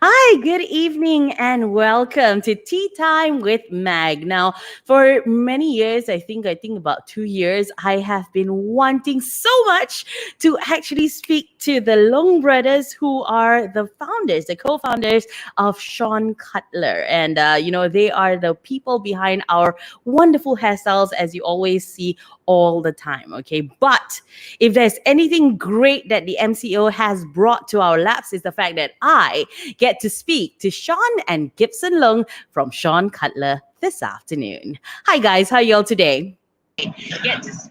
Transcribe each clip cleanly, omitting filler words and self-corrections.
Hi, good evening, and welcome to Tea Time with Mag. Now, for many years, I think about 2 years, I have been wanting so much to actually speak to the Loong brothers, who are the founders, the co-founders of Shawn Cutler, and they are the people behind our wonderful hairstyles, as you always see all the time. Okay, but if there's anything great that the MCO has brought to our laps, is the fact that I get to speak to Shawn and Gibson Loong from Shawn Cutler this afternoon. Hi guys, how are y'all today?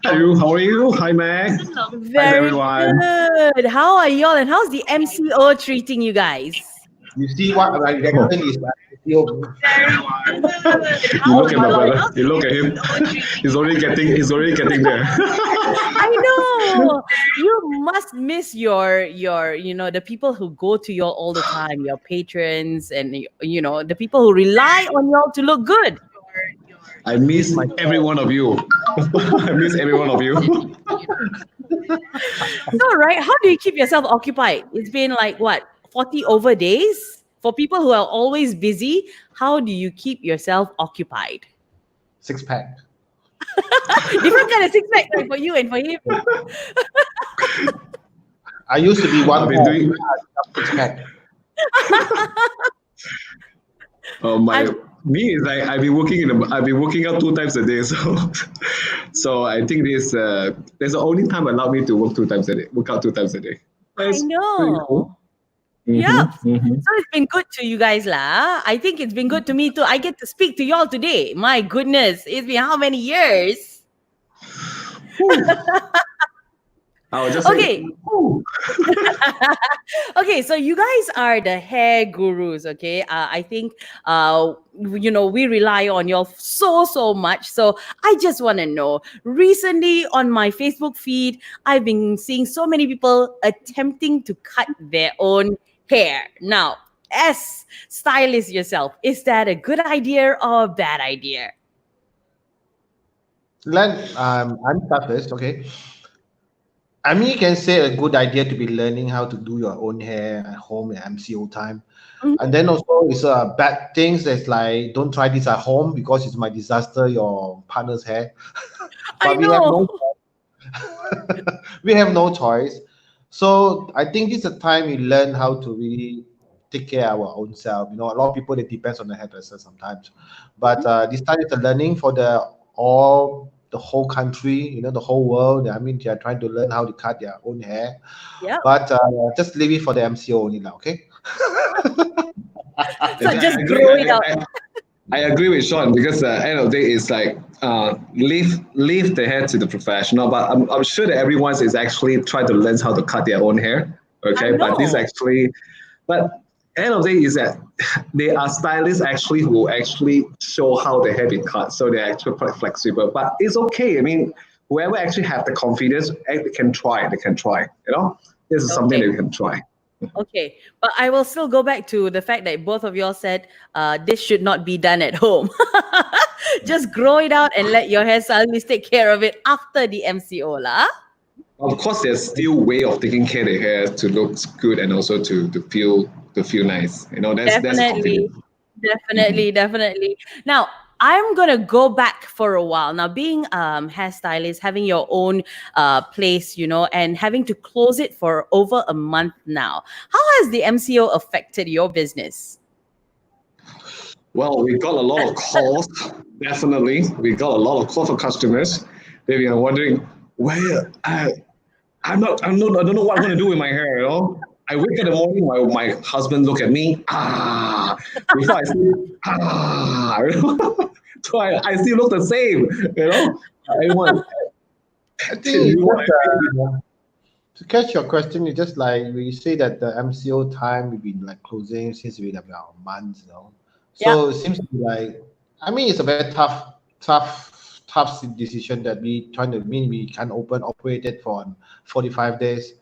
Hello, how are you? Hi, Meg. Hi, Very everyone. good. How are y'all, and how's the MCO treating you guys? You see what my reaction is like you Very good. You How's look at my your brother. You look at him. He's already getting there. I know you must miss your the people who go to you all the time, your patrons, and the people who rely on y'all to look good. I miss every one of you. I miss every one of you. So, right, how do you keep yourself occupied? It's been like what, 40 over days? For people who are always busy, how do you keep yourself occupied? six pack. Different kind of six pack, right, for you and for him. I used to be I've one been more doing. six pack. My I'm me is like I've been working out 2 times a day. So I think there's the only time allowed me to work out 2 times a day. I That's pretty cool. know. Yep. Mm-hmm, mm-hmm. So it's been good to you guys, lah. I think it's been good to me too. I get to speak to y'all today. My goodness, it's been how many years? I would just say, Okay, okay, so you guys are the hair gurus, okay? I think we rely on y'all so much. So I just want to know. Recently on my Facebook feed, I've been seeing so many people attempting to cut their own hair. Now, as stylist yourself, is that a good idea or a bad idea? I'm start first, okay. I mean, you can say a good idea to be learning how to do your own hair at home at MCO time. Mhm. And then also it's bad things that's like don't try this at home because it might disaster your partner's hair. I But we have know. no we have no choice. So I think this is a time we learn how to really take care of our own self. You know, a lot of people they depends on the hairdresser sometimes, but this time is a learning for the whole country. You know, the whole world. I mean, they are trying to learn how to cut their own hair, Yeah. but just leave it for the MCO only now. Okay. So yes, I just agree. grow it out. I agree with Sean because end of the day is like leave the hair to the professional. But I'm sure that everyone is actually trying to learn how to cut their own hair. I Okay, but this know. actually, but end of the day is that they are stylists actually who actually show how the hair be cut, so they're actually quite flexible. But it's okay. I mean, whoever actually have the confidence, they can try. They can try. You know, this is something Okay. that you can try. Okay, but I will still go back to the fact that both of y'all said this should not be done at home. Just grow it out and let your hairstylist take care of it after the MCO lah. Of course, there's still way of taking care of the hair to look good and also to feel nice. You know, that's a confidence. Definitely, definitely. Now, I'm gonna go back for a while. Now, being hairstylist, having your own place, and having to close it for over a month now. How has the MCO affected your business? Well, we got a lot of calls. Definitely, we got a lot of calls from customers. They are wondering where I don't know what I'm gonna do with my hair. You know, I wake up in the morning, my husband look at me, before I sleep, you know? So I still look the same, you know. Everyone, I think it's you know, just to catch your question. It's just like we say that the MCO time we've been like closing since we about months, you know. Yeah, So it seems to be like, I mean, it's a very tough decision that we trying to mean we can operate it for 45 days.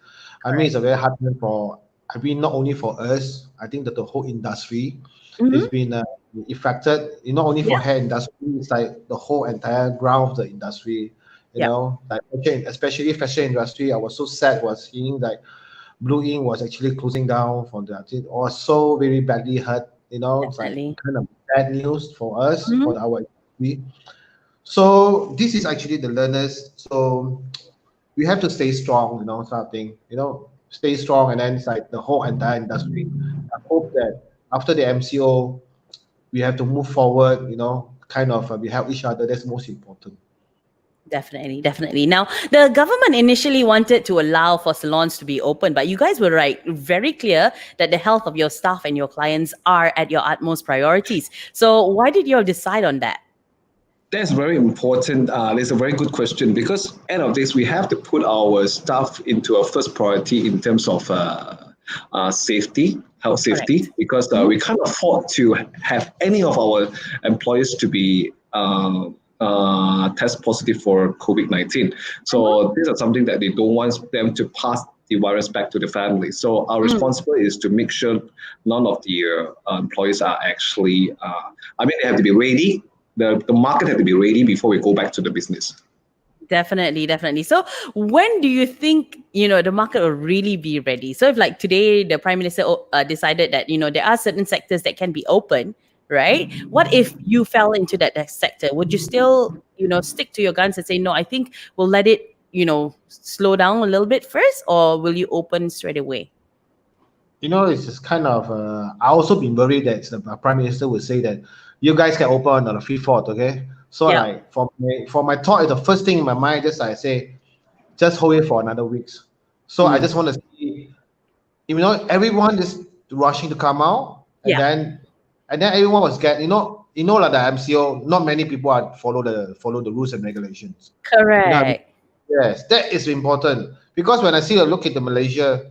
I mean, correct. it's a very hard time for, I mean, not only for us, I think that the whole industry Mm-hmm. has been affected, not only for Yeah, hair industry, it's like the whole entire ground of the industry, yeah. like fashion, especially fashion industry. I was so sad was seeing like Blue Ink was actually closing down for that. It was so very badly hurt. It's like Definitely. kind of bad news for us, Mhm. for our industry. So this is actually the learners. So we have to stay strong, sort of thing. Stay strong, and then it's like the whole entire industry. I hope that after the MCO, we have to move forward. Kind of we help each other. That's most important. Definitely, definitely. Now, the government initially wanted to allow for salons to be open, but you guys were right, very clear that the health of your staff and your clients are at your utmost priorities. So, why did you all decide on that? That's very important. That's a very good question because end of this, we have to put our staff into a first priority in terms of safety, health Correct. safety, because Mhm. we can't afford to have any of our employees to be test positive for COVID-19. So these are something that they don't want them to pass the virus back to the family. So our Mm. responsibility is to make sure none of the employees are actually, they have to be ready. The market had to be ready before we go back to the business. Definitely, definitely. So, when do you think the market will really be ready? So, if like today the prime minister decided that there are certain sectors that can be open, right? What if you fell into that sector? Would you still stick to your guns and say no? I think we'll let it slow down a little bit first, or will you open straight away? It's just kind of. I also been worried that the prime minister would say that you guys can open on the fifth, fourth. Okay, so Yeah. like for my thought, the first thing in my mind, just I say, just hold it for another weeks. So I Mm. just want to see, everyone is rushing to come out, and Yeah. then everyone was like the MCO. Not many people are follow the rules and regulations. You know what I mean? Correct. Yes, that is important because when I see a look into Malaysia.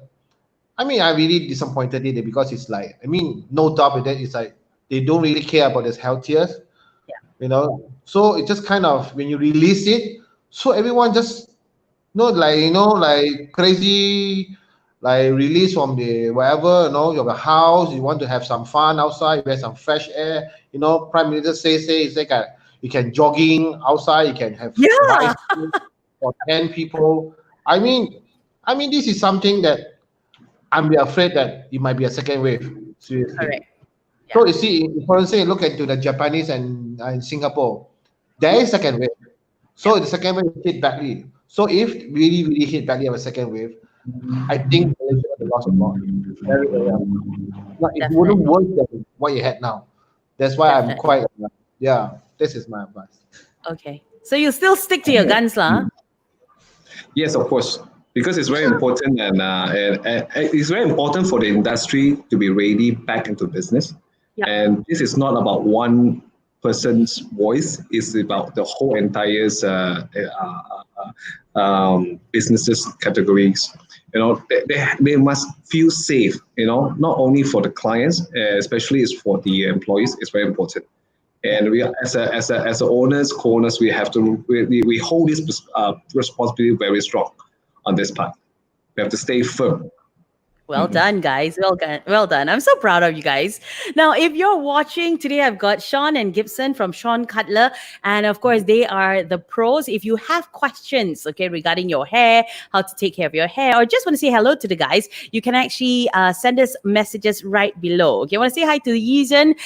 I really disappointed in it because it's like, no doubt with that, it's like they don't really care about this health tiers, Yeah. So it just kind of when you release it, so everyone just like crazy, like release from the wherever, you have a house, you want to have some fun outside, you have some fresh air, Prime Minister say it's like you can jogging outside, you can have Yeah. rice for 10 people. I mean, this is something that I'm afraid that it might be a second wave. Seriously. Correct. Yeah. So you see, for instance, look into the Japanese and Singapore, there is second wave. Yeah. So the second wave hit badly. So if really, really hit badly of a second wave, I think Malaysia would lost a lot. Very, very a lot. Like, it wouldn't Definitely. work than what you had now. That's why I'm Definitely. quite, yeah, this is my advice. Okay. So you still stick to your guns, lah? Yes, of course, because it's very important and it's very important for the industry to be ready back into business. Yeah. And this is not about one person's voice; it's about the whole entire businesses categories. They must feel safe. Not only for the clients, especially is for the employees. It's very important. Yeah. And we are, as a owners, co-owners, we hold this responsibility very strong on this part. We have to stay firm. Well done, guys. Well done. Well done. I'm so proud of you guys. Now, if you're watching today, I've got Shawn and Gibson from Shawn Cutler. And of course, they are the pros. If you have questions, okay, regarding your hair, how to take care of your hair, or just want to say hello to the guys, you can actually send us messages right below. Okay, I want to say hi to Yizhen.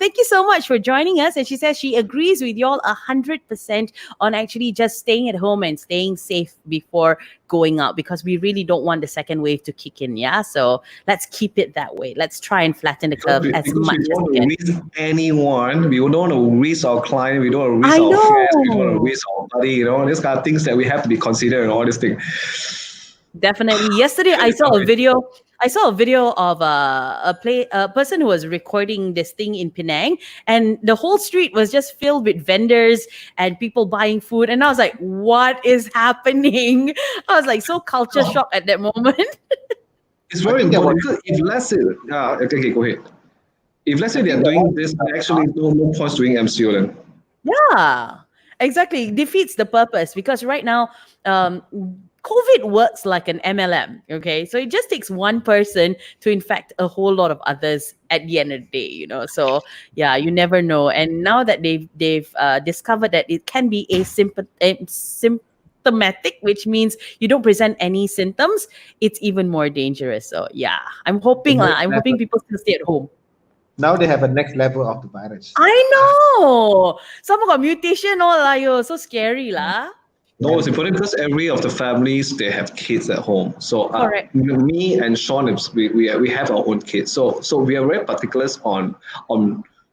Thank you so much for joining us. And she says she agrees with y'all 100% on actually just staying at home and staying safe before going out because we really don't want the second wave to kick in. Yeah. So let's keep it that way. Let's try and flatten the Because curve we, as because we much don't as want we to can. risk anyone. We don't want to risk our client. We don't want to risk I our fans. We don't want to know. risk our body. These kind of things that we have to be considered and all these things. Definitely. Yesterday, I saw a video. I saw a video of a person who was recording this thing in Penang, and the whole street was just filled with vendors and people buying food. And I was like, "What is happening?" I was like so culture shock at that moment. It's I very think that was important because if let's say, okay, go ahead. If let's I say they think are that doing was this, actually no point doing MCO then. Yeah, exactly. It defeats the purpose because right now, um, COVID works like an MLM. Okay, so it just takes one person to infect a whole lot of others at the end of the day. So yeah, you never know. And now that they've discovered that it can be asymptomatic, which means you don't present any symptoms, it's even more dangerous. So yeah, I'm The hoping next I'm hoping level. people still stay at home. Now they have a next level of the virus. I know. Someone got mutation all lah, yo. So scary lah. No, it's Very. important because every of the families they have kids at home. So Correct. me and Shawn, we have our own kids. So we are very particular on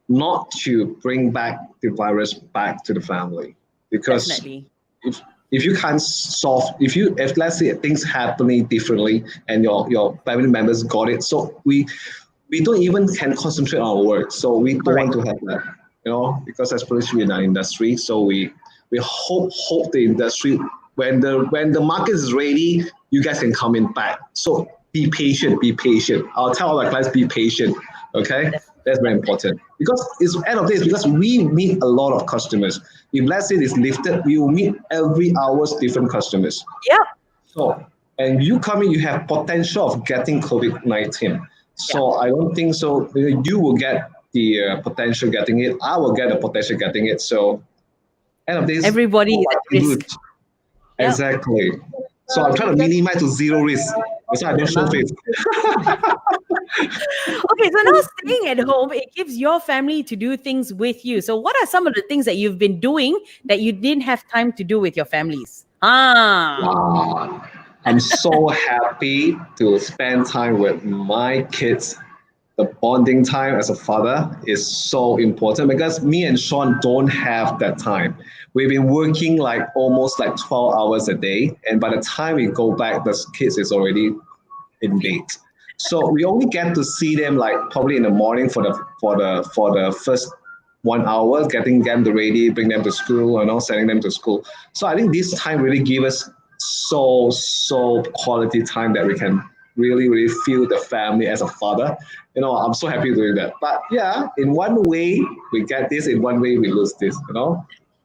not to bring back the virus back to the family, because Definitely. if you can't solve, if let's say things happening differently and your family members got it, so we don't even can concentrate on our work. So we don't Correct. want to have that, because especially in our industry. So we hope the industry, when the market is ready, you guys can come in back. So be patient, be patient. I'll tell all my clients, be patient. Okay, that's very important, because it's end of days, because we meet a lot of customers. If let's say it's lifted, we will meet every hours different customers. Yep. So, and you come in, you have potential of getting COVID-19. Yeah. So I don't think so. You will get the potential getting it. I will get the potential getting it. So end of days, Everybody is all I at can do risk. is- Yep. exactly. So I'm trying to minimize to zero risk. That's why I don't show face. Okay, so now staying at home, it gives your family to do things with you. So what are some of the things that you've been doing that you didn't have time to do with your families? Wow. I'm so happy to spend time with my kids. The bonding time as a father is so important, because me and Shawn don't have that time. We've been working like almost like 12 hours a day, and by the time we go back, the kids is already in bed. So we only get to see them like probably in the morning for the first 1 hour, getting them ready, bring them to school, sending them to school. So I think this time really give us so quality time that we can really feel the family as a father. I'm so happy doing that. But yeah, in one way we get this, in one way we lose this.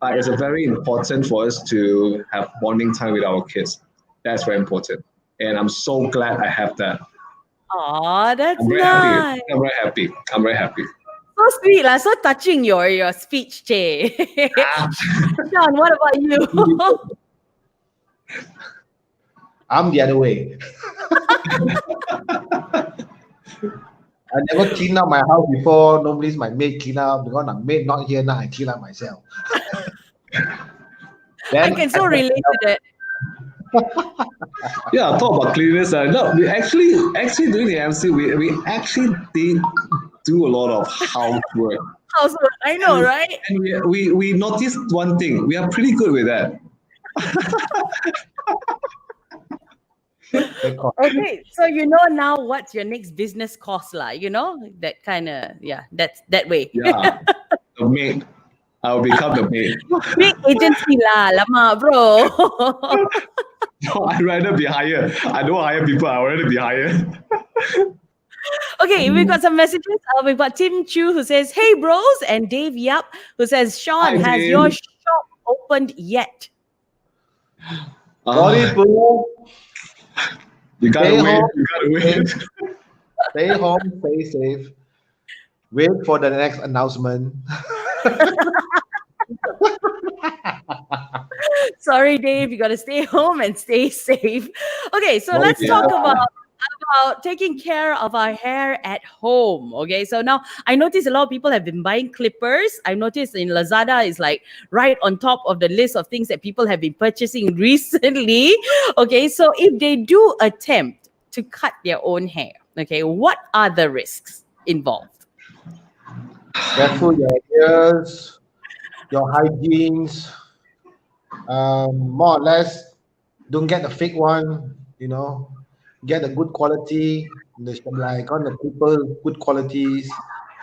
It's a very important for us to have bonding time with our kids. That's very important, and I'm so glad I have that. Oh, that's I'm very happy. nice. I'm very happy. I'm very happy. So sweet, lah. So touching your speech, Che. Ah, Shawn, what about you? I'm the other way. I never clean up my house before. Nobody's my maid clean up. Because my maid not here now, I clean up myself. I Then can so relate to that. yeah, talk about cleanliness. No, we actually during the MC, we actually did do a lot of housework. Housework, I know, right? And we noticed one thing. We are pretty good with that. Okay, so you know now what's your next business cost, lah. That kind of, yeah, that's that way. Yeah, the maid. I'll become the maid. Big agency lah, lama, bro. No, I'd rather be hired. I don't hire people. I'd rather be hired. Okay, we've got some messages. We've got Tim Chu who says, "Hey bros," and Dave Yap who says, "Shawn, Hi, has Dave. your shop opened yet?" sorry, bro. You gotta Stay wait. home. You gotta wait. Stay home, stay safe. Wait for the next announcement. Sorry, Dave, you got to stay home and stay safe. Okay, so Oh, let's yeah. talk about taking care of our hair at home. Okay, so now I notice a lot of people have been buying clippers. I noticed in Lazada is like right on top of the list of things that people have been purchasing recently. Okay, so if they do attempt to cut their own hair, okay, what are the risks involved? Careful your ears, your hygienes. More or less, don't get the fake one. Get a good quality. Like on the people, good qualities.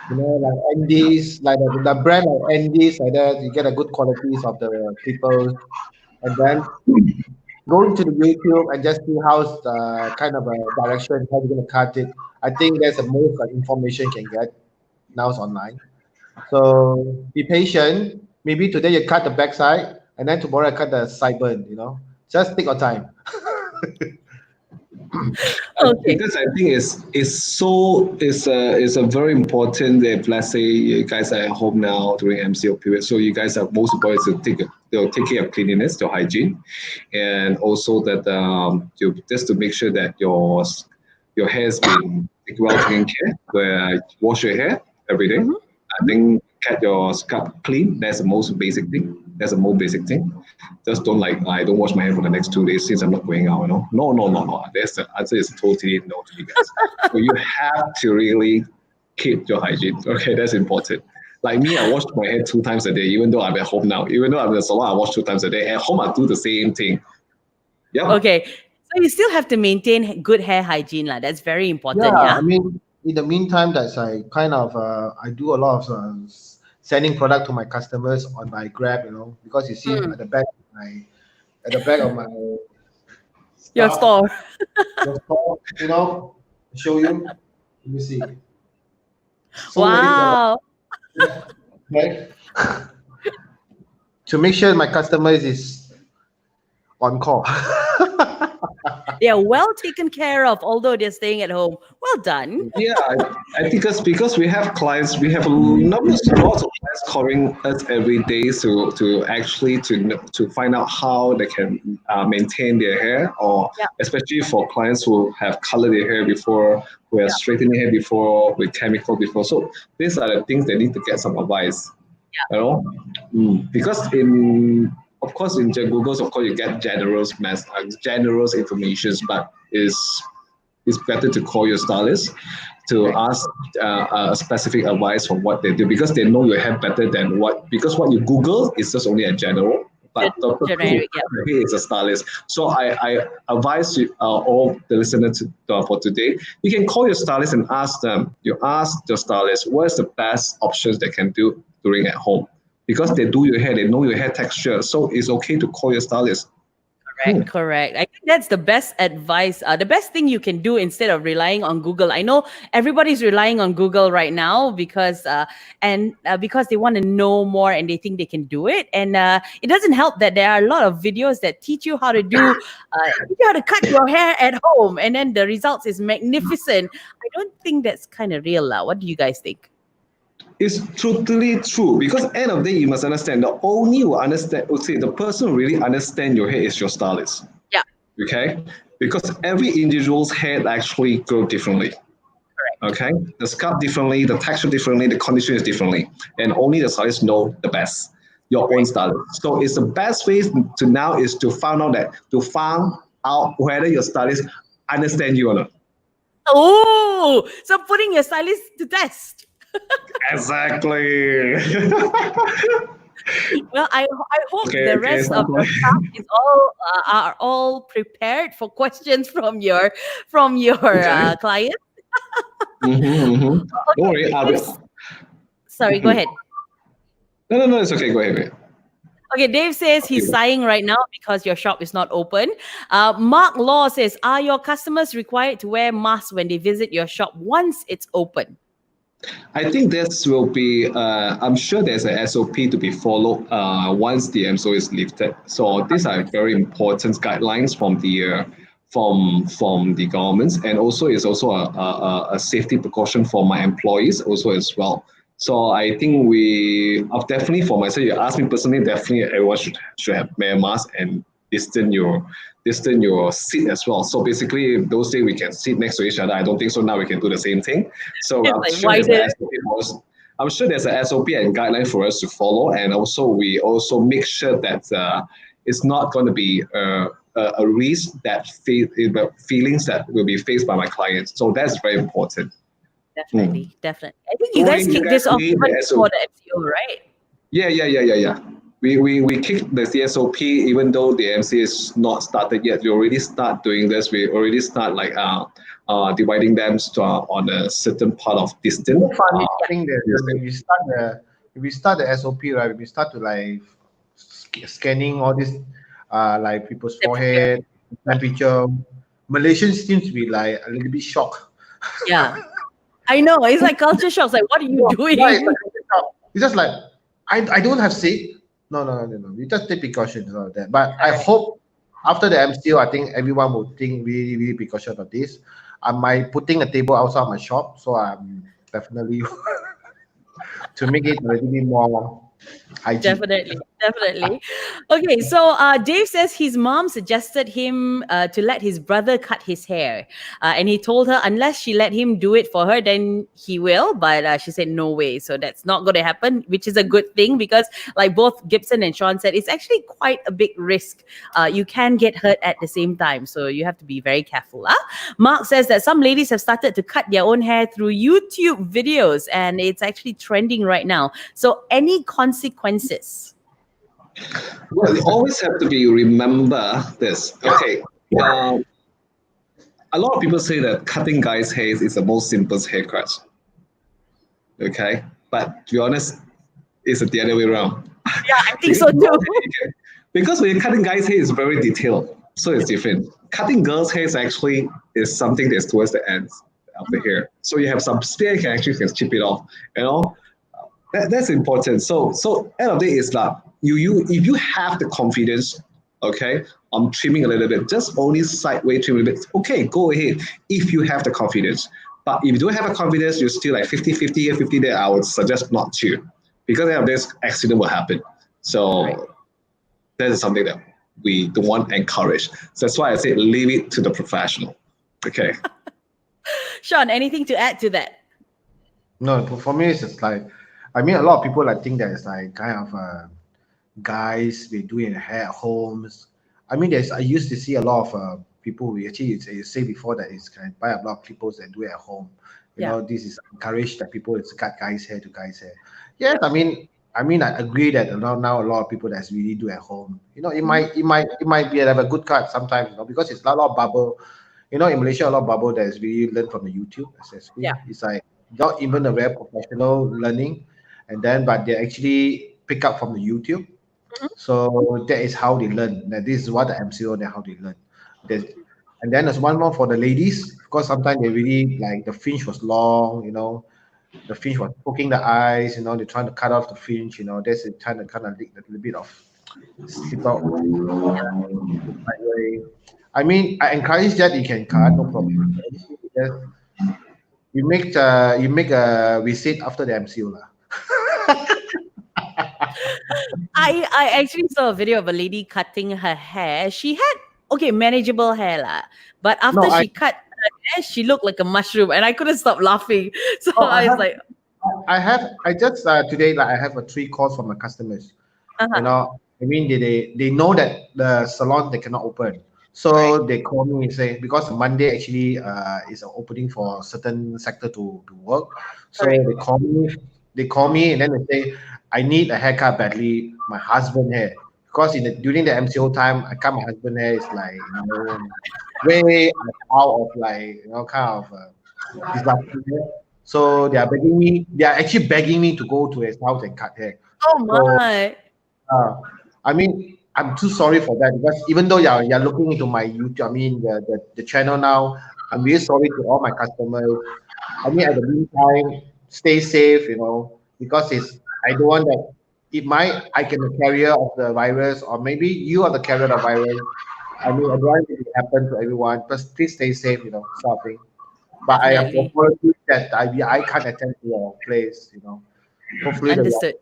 Like Andes, like the brand like Andes, like that. You get a good qualities of the people, and then go into the YouTube and just see how's the kind of a direction how you're gonna cut it. I think that's the most information you can get now is online. So be patient. Maybe today you cut the backside, and then tomorrow I cut the sideburn. Just take your time. Okay. Because I think it's a very important. If let's say you guys are at home now during MCO period, so you guys are most important to they'll take care of cleanliness, your hygiene, and also that you just to make sure that your hair's been well taken care. Where wash your hair every day. Mhm. I think get your scalp clean. That's the most basic thing. That's the most basic thing. Just don't like I don't wash my hair for the next 2 days since I'm not going out. No, no, no, no. That's the answer is totally no to you guys. So you have to really keep your hygiene. Okay, that's important. Like me, I wash my hair 2 times a day, even though I'm at home now. Even though I'm in the salon, I wash 2 times a day. At home, I do the same thing. Yeah. Okay. So you still have to maintain good hair hygiene, lah. That's very important, Yeah, yeah? I mean, in the meantime, that's I kind of I do a lot of sending product to my customers on my Grab, because you see Mm. at the back of my Your stuff, store. the store, show you. Let me see. So many products. Wow. Yeah, okay. To make sure my customers is on call. They are well taken care of, although they're staying at home. Well done. Yeah, I think because we have clients, we have lots of clients calling us every day to actually to find out how they can maintain their hair, or Yeah. especially for clients who have colored their hair before, who have Yeah. straightened their hair before with chemical before. So these are the things they need to get some advice. You know, because of course in Google's of course you get generous informations, but it's better to call your stylist to ask a specific advice from what they do, because they know your hair better than because what you Google is just only a general, but the person who Generic, yeah. cut your hair is a stylist. So I advise you, all the listeners for today, you can call your stylist and ask them. You ask your stylist what is the best options they can do during at home, because they do your hair, they know your hair texture, so it's okay to call your stylist. Correct, correct. I think that's the best advice. The best thing you can do instead of relying on Google. I know everybody's relying on Google right now because they want to know more and they think they can do it. And it doesn't help that there are a lot of videos that teach you how to teach you how to cut your hair at home, and then the results is magnificent. I don't think that's kind of real, lah. What do you guys think? It's totally true, because end of the day you must understand the only who understand would say the person who really understand your hair is your stylist. Yeah, Okay, because every individual's hair actually grow differently. correct. Okay, the scalp differently, the texture differently, the condition is differently, and only the stylist know the best. Your own Correct. stylist. So it's the best way to now is to find out whether your stylist understand you or not. Oh, so putting your stylist to test. Exactly. Well, I hope Okay, the okay, rest of your something. staff is are all prepared for questions from your Okay. client. Mm-hmm. Don't Okay, worry, I'll be. Dave, sorry, go ahead. No, no, no, it's okay. Go ahead. Mate. Okay, Dave says he's Okay. sighing right now because your shop is not open. Mark Law says, are your customers required to wear masks when they visit your shop once it's open? I think this will be. I'm sure there's a SOP to be followed once the MSO is lifted. So these are very important guidelines from the governments, and also it's also a safety precaution for my employees also as well. So I think definitely for myself, you ask me personally, definitely everyone should have wear mask and distance your seat as well. So basically, those days we can sit next to each other. I don't think so. Now we can do the same thing. So It's I'm like sure there's a wider. SOP for us. I'm sure there's a SOP and guideline for us to follow, and also we also make sure that it's not going to be a risk that feelings that will be faced by my clients. So that's very important. Hmm. Definitely, definitely. I think you Don't worry, guys you kicked guys this off need even the before SOP. the MCO, right? Yeah. We kicked the CSOP even though the MC is not started yet. We already start doing this. We already start like dividing them on a certain part of You distance. know, funny Yeah. thing that when we start the SOP, right, we start to like scanning all this like people's Temperature. forehead, temperature. Malaysians seem to be like a little bit shocked. Yeah. I know. It's like culture shocks. Like, what are you Yeah, it's, doing? like, it's just like I don't have sick. No. We just take precautions and all that. But I Correct. hope after the MCO, I think everyone will think really, really be cautious of this. I might putting a table outside my shop, so I'm definitely to make it a little bit more hygiene. Definitely, definitely. Okay, so Dave says his mom suggested him to let his brother cut his hair, and he told her unless she let him do it for her, then he will. But she said no way, so that's not going to happen, which is a good thing because, like both Gibson and Shawn said, it's actually quite a big risk. You can get hurt at the same time, so you have to be very careful. Mark says that some ladies have started to cut their own hair through YouTube videos, and it's actually trending right now. So, any consequences? Well, you always have to be remember this. Okay. Um, a lot of people say that cutting guys' hair is the most simplest haircut. Okay. But to be honest, it's the other way around. Yeah, I think so too. Because when you're cutting guys' hair, it's very detailed. So it's different. Cutting girls' hair is something that's towards the ends of the hair. So you have some spare, you can actually chip it off. You know, that's important. So end of the day is that you if you have the confidence, okay, trimming a little bit, just only sideways trim a little bit. Okay, go ahead if you have the confidence. But if you don't have a confidence, you're still like 50-50 here, 50 there, I would suggest not to. Because end of this accident will happen. So Right. that is something that we don't want to encourage. So that's why I say leave it to the professional. Okay. Shawn, anything to add to that? No, for me, it's just like, I mean, a lot of people I think that it's like kind of guys they doing hair at homes. I mean, I used to see a lot of people who actually say before that it's kind of buy a lot of clippers and do it at home. You Yeah. know, this is encouraged that people it's cut guys' hair to guys' hair. Yes, I mean, I agree that now a lot of people that's really do at home. You know, it might be have a good cut sometimes. You know, because it's a lot of bubble. You know, in Malaysia, a lot of bubble that is really learned from the YouTube, especially. Yeah. It's like not even a very professional learning, and then but they actually pick up from the YouTube. So that is how they learn. That this is what the MCO and how they learn. There's, and then there's one more for the ladies because sometimes they really like the fringe was long. You know, the fringe was poking the eyes. You know, they're trying to cut off the fringe. You know, that's it, trying to kind of leak a little bit of slip out right way. I mean, I encourage that you can cut, no problem. Just you make a receipt after the MCU lah. I actually saw a video of a lady cutting her hair. She had manageable hair lah, but after No, she cut her hair, she looked like a mushroom, and I couldn't stop laughing. So oh, I I was have like, I just today like I have a 3 calls from my customers. You uh-huh. know, I mean they know that the salon they cannot open, so they call me and say because Monday actually is an opening for a certain sector to work, so Correct. they call me and then they say I need a haircut badly, my husband hair because during the MCO time I cut my husband hair is like way out of like kind of disaster. So they are actually begging me to go to his house and cut hair. Oh So my. uh, I mean, I'm too sorry for that because even though you're looking into my YouTube, I mean the channel now, I'm really sorry to all my customers. I mean, at the meantime, stay safe, because I don't want that I can the carrier of the virus, or maybe you are the carrier of the virus. I mean, I don't want it to happen to everyone. But please stay safe, sort of thing. But I have Definitely. apologies that I can't attend to your place. Hopefully Understood.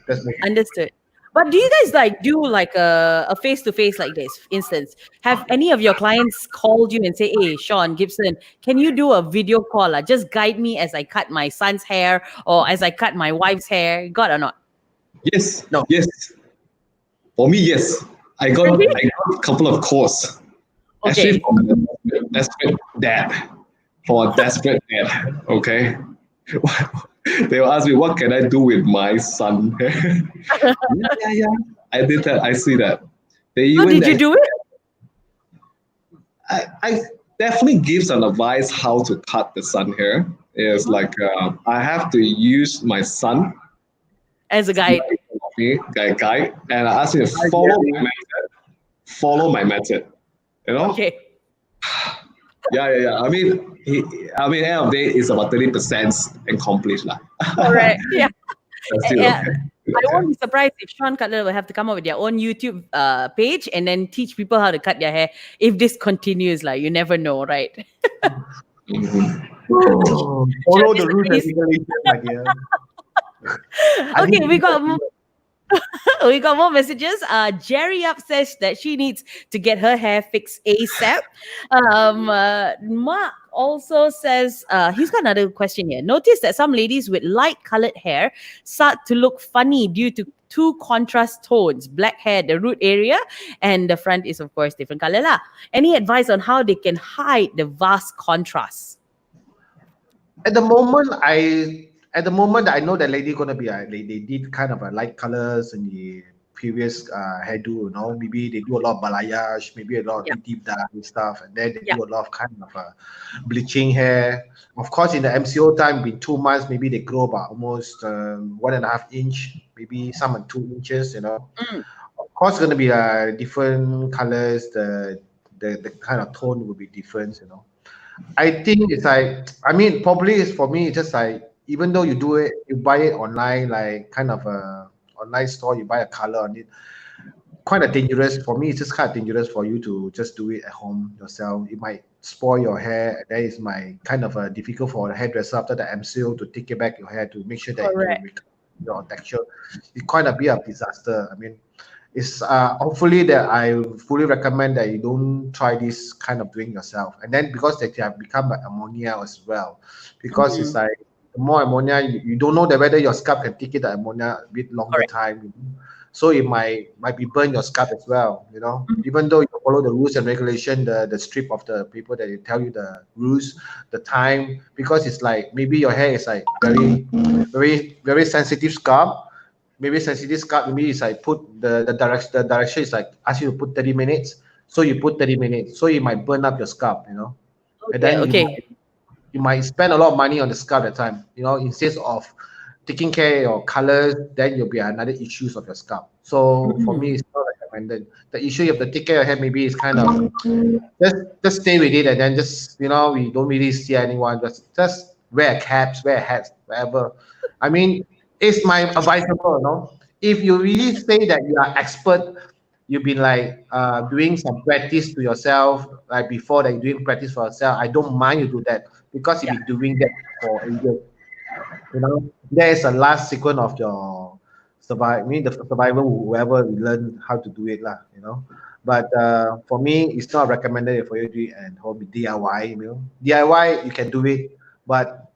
that's no. Understood. But do you guys do like a face to face like this? For instance, have any of your clients called you and say, "Hey, Shawn Gibson, can you do a video call? Just guide me as I cut my son's hair or as I cut my wife's hair." Got or not? Yes. No. Yes. For me, yes. I got Really? a couple of calls. Actually Okay. from a desperate dad. For a desperate dad. Okay. They will ask me, what can I do with my son? Yeah. I did that. I see that. They So even did you do it I definitely give some advice how to cut the sun hair. It's like I have to use my son as a guide? guy, and I ask him to follow my method. You know? Okay. Yeah. End of the day, it's about 30% accomplished lah. Correct. Yeah. That's still Yeah. okay. I won't be surprised if Shawn Cutler will have to come up with their own YouTube page and then teach people how to cut their hair if this continues. Like, you never know, right? Oh, Sure, follow this the rules and is regulations, my dear. I okay. mean, We got more messages. Jerry up says that she needs to get her hair fixed ASAP. Mark also says he's got another question here. Notice that some ladies with light colored hair start to look funny due to two contrast tones: black hair, the root area, and the front is of course different color lah. Any advice on how they can hide the vast contrast? at the moment, I know that lady gonna be they did kind of a light colors in the previous hairdo. Maybe they do a lot of balayage, maybe a lot Yeah, of deep dye and stuff, and then they yeah, do a lot of kind of bleaching hair. Of course, in the MCO time, in 2 months, maybe they grow about almost 1.5 inch, maybe some are 2 inches. mm, Of course, it's gonna be different colors. The kind of tone will be different. I think it's like, I mean, probably it's for me, it's just like, even though you do it, you buy it online, like kind of a online store, you buy a color on it, quite a dangerous for me. It's just kind of dangerous for you to just do it at home yourself. It might spoil your hair. That is my kind of difficult for a hairdresser after the MCO to take it back your hair to make sure that you correct. recover your texture. It kind of be a disaster. I mean, it's hopefully that I fully recommend that you don't try this kind of doing yourself. And then because they have become like ammonia as well, because it's Mm, like the more ammonia, you don't know that whether your scalp can take it the ammonia a bit longer correct. time. So it might be burn your scalp as well. Mm, Even though you follow the rules and regulation, the strip of the people that they tell you the rules, the time, because it's like maybe your hair is like very sensitive scalp. Maybe sensitive scalp, maybe it's like put the direction is like ask you to put 30 minutes. So you put 30 minutes. So it might burn up your scalp. And okay, then okay. you might spend a lot of money on the scalp at the time. Instead of taking care of your colors, then you'll be another issues of your scalp. So for me, Mm, it's not recommended. The issue you have to take care of your hair maybe is kind of just stay with it, and then just we don't really see anyone. Just wear caps, wear hats, whatever. I mean, it's my advisable. If you really say that you are expert, you've been like doing some practice to yourself, like before that you're doing practice for yourself. I don't mind you do that, because if yeah. you're doing that for a year, that is the last sequence of your survive. I mean, the survivor, whoever learn how to do it, lah. But for me, it's not recommended for you to do it at home DIY. DIY you can do it, but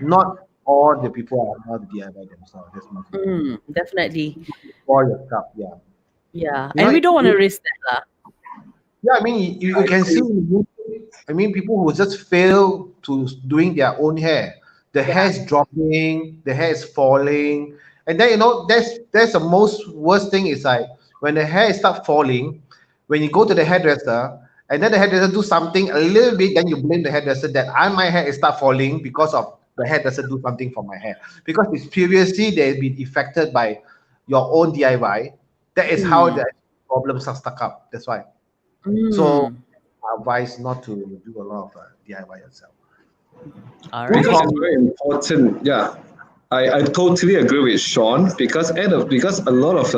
not all the people are how to DIY themselves. That's my feeling. Definitely. For your stuff, yeah. Yeah. You And know, we don't want to you, risk that. Lah. Yeah, I mean, you can see. I mean, people who just fail to doing their own hair. The hair Yeah. is dropping, the hair is falling, and then that's the most worst thing is like when the hair start falling, when you go to the hairdresser, and then the hairdresser do something a little bit, then you blame the hairdresser that my hair is start falling because of the hairdresser do something for my hair, because it's previously they've been affected by your own DIY. That is how Mm, the problems are stuck up. That's why. So mm. I advise not to do a lot of DIY yourself. All Two Because right. it's problems. very important. Yeah, I totally agree with Sean because a lot of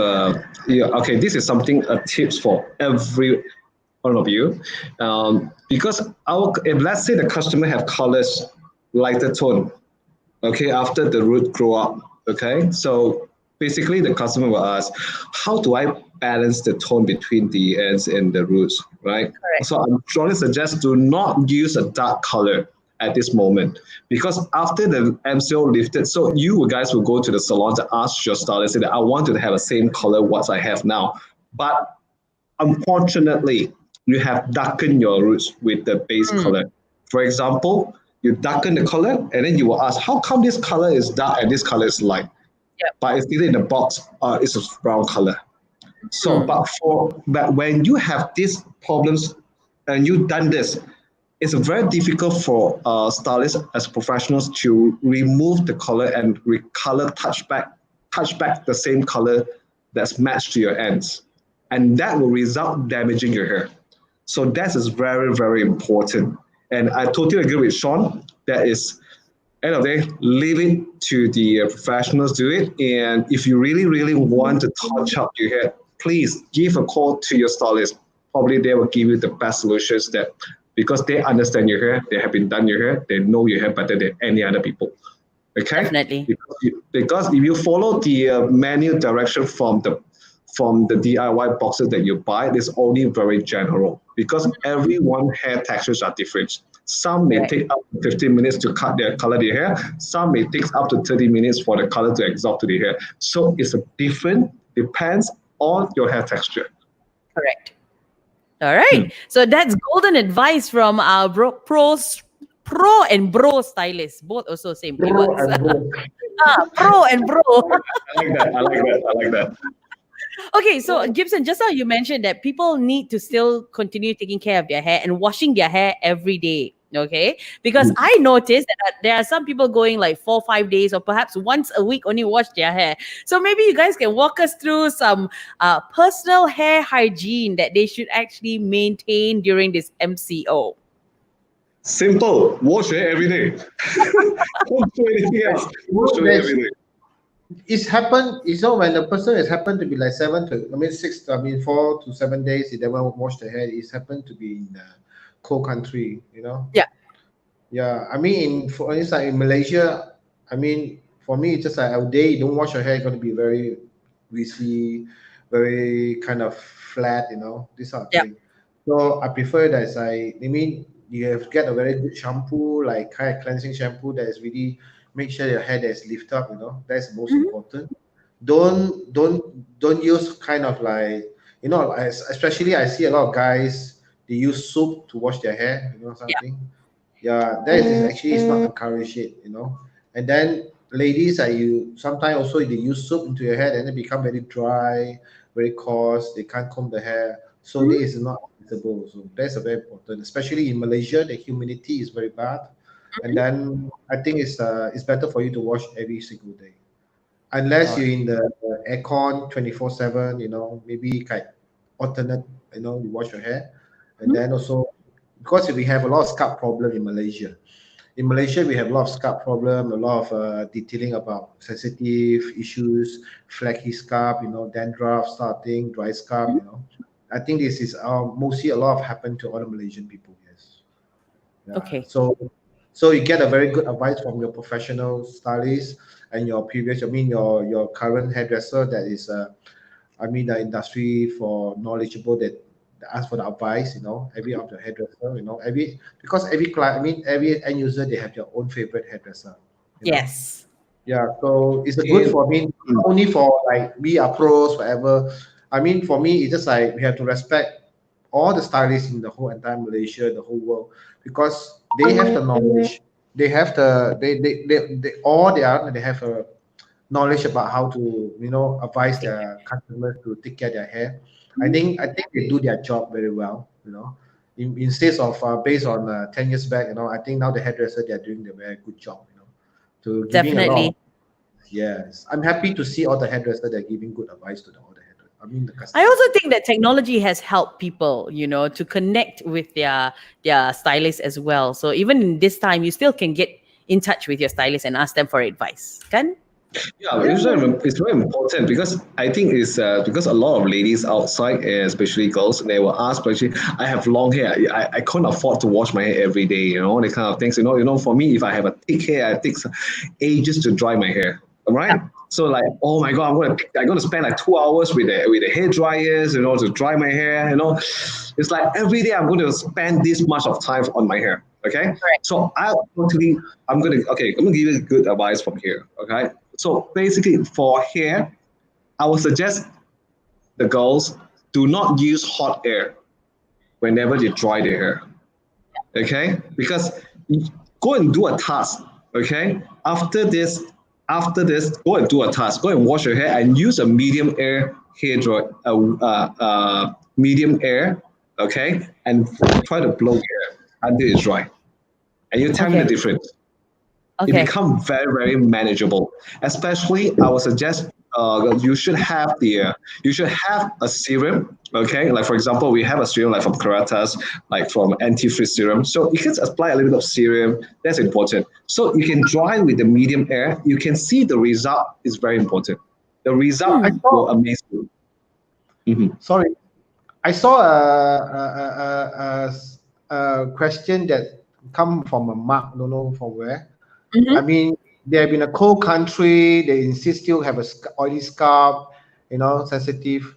yeah, okay, this is something a tips for every one of you, because our if let's say the customer have colors lighter tone, okay, after the root grow up, okay, so basically the customer will ask, how do I balance the tone between the ends and the roots, right? Correct. So I'm strongly suggest do not use a dark color at this moment, because after the MCO lifted, so you guys will go to the salon to ask your stylist, say that I want to have the same color what I have now, but unfortunately, you have darkened your roots with the base Mm, color. For example, you darken the color and then you will ask, how come this color is dark and this color is light? yep. But it's either in the box or it's a brown color. So, Mm, but when you have these problems and you've done this, it's very difficult for stylists as professionals to remove the color and recolor touch back the same color that's matched to your ends, and that will result damaging your hair. So that is very very important, and I totally agree with Sean. That is end of the day, leave it to the professionals do it. And if you really, really want to touch up your hair, please give a call to your stylist. Probably they will give you the best solutions that because they understand your hair, they have been done your hair, they know your hair better than any other people. Okay, Definitely. because if you follow the manual direction from the DIY boxes that you buy, it's only very general because everyone hair textures are different. Some may Correct. take up to 15 minutes to color their hair. Some may take up to 30 minutes for the color to absorb to the hair. So it's a different, depends on your hair texture. Correct. All right. Hmm. So that's golden advice from our pro and bro stylists. Both also same Pro keywords. and bro. Pro and bro. I like that. I like that. I like that. Okay, so Gibson, just now you mentioned that people need to still continue taking care of their hair and washing their hair every day. Okay, because I noticed that there are some people going like 4 5 days or perhaps once a week only wash their hair. So maybe you guys can walk us through some personal hair hygiene that they should actually maintain during this MCO. Simple. Wash your hair every day. Don't do anything else. Wash your hair There's every day. it's happened. When the person has happened to be like 4 to 7 days, he never wash the hair. It's happened to be in a cold country, Yeah. Yeah, I mean, for instance, like in Malaysia, I mean, for me, it's just like a day you don't wash your hair, it's going to be very greasy, very kind of flat, this sort of Yeah. thing. So I prefer that I mean, you have to get a very good shampoo, like kind of cleansing shampoo that is really make sure your hair is lift up, that's most Mhm. important. Don't use kind of like, especially I see a lot of guys, they use soap to wash their hair, Yeah. something. Yeah, that is actually it's not encourage it. And then ladies are you sometimes also they use soap into your hair and it become very dry, very coarse, they can't comb the hair. So Mhm. this is not acceptable. So that's a very important, especially in Malaysia, the humidity is very bad. And then I think it's better for you to wash every single day. Unless All you're right. in the aircon 24/7, maybe kind alternate, you wash your hair. And Mhm. then also because we have a lot of scalp problem in Malaysia. In Malaysia, we have a lot of scalp problem, a lot of detailing about sensitive issues, flaky scalp, dandruff starting, dry scalp. I think this is mostly a lot of happen to all the Malaysian people. Yes. Yeah. Okay. So you get a very good advice from your professional stylist and your previous, I mean your current hairdresser that is I mean the industry for knowledgeable that ask for the advice, every of the hairdresser, every because every client, I mean every end user they have their own favorite hairdresser, you know. Yes. Yeah, so it's a good And for me, not only for like we are pros, whatever. I mean, for me, it's just like we have to respect all the stylists in the whole entire Malaysia, the whole world, because they have the knowledge. They have they all they have a knowledge about how to advise Take care. their customers to take care of their hair. I think they do their job very well. Instead of based on 10 years back, I think now the hairdresser they are doing the very good job. To giving a lot of Definitely. yes. I'm happy to see all the hairdressers that are giving good advice to all the hairdressers. I mean the I customer. also think that technology has helped people, to connect with their stylist as well. So even in this time, you still can get in touch with your stylist and ask them for advice. Kan? yeah, it's very important because I think it's because a lot of ladies outside, especially girls, they will ask, especially, I have long hair. I can't afford to wash my hair every day, the kind of things. For me, if I have a thick hair, it takes ages to dry my hair. All Yeah. right. So like, oh my god, I'm gonna spend like 2 hours with the hair dryers, to dry my hair. It's like every day I'm going to spend this much of time on my hair. Okay. Correct. So I'm gonna give you good advice from here. Okay. So basically, for hair, I would suggest the girls do not use hot air whenever they dry their hair. Okay, because go and do a task. Okay, after this, go and do a task. Go and wash your hair and use a medium air hair dry, medium air. Okay, and try to blow your hair until it's dry. And you tell me the Okay. difference. It Okay. become very very manageable. Especially, I would suggest you should have a serum. Okay, like for example, we have a serum like from Caratas, like from antifreeze serum. So you can apply a little bit of serum. That's important. So you can dry with the medium air. You can see the result is very important. The result I Hmm. will saw. amaze you. Mhm. Sorry, I saw a question that come from a mark. Don't know from where. I Hmm. mean, they have been a cold country. They insist you have a oily scalp, sensitive.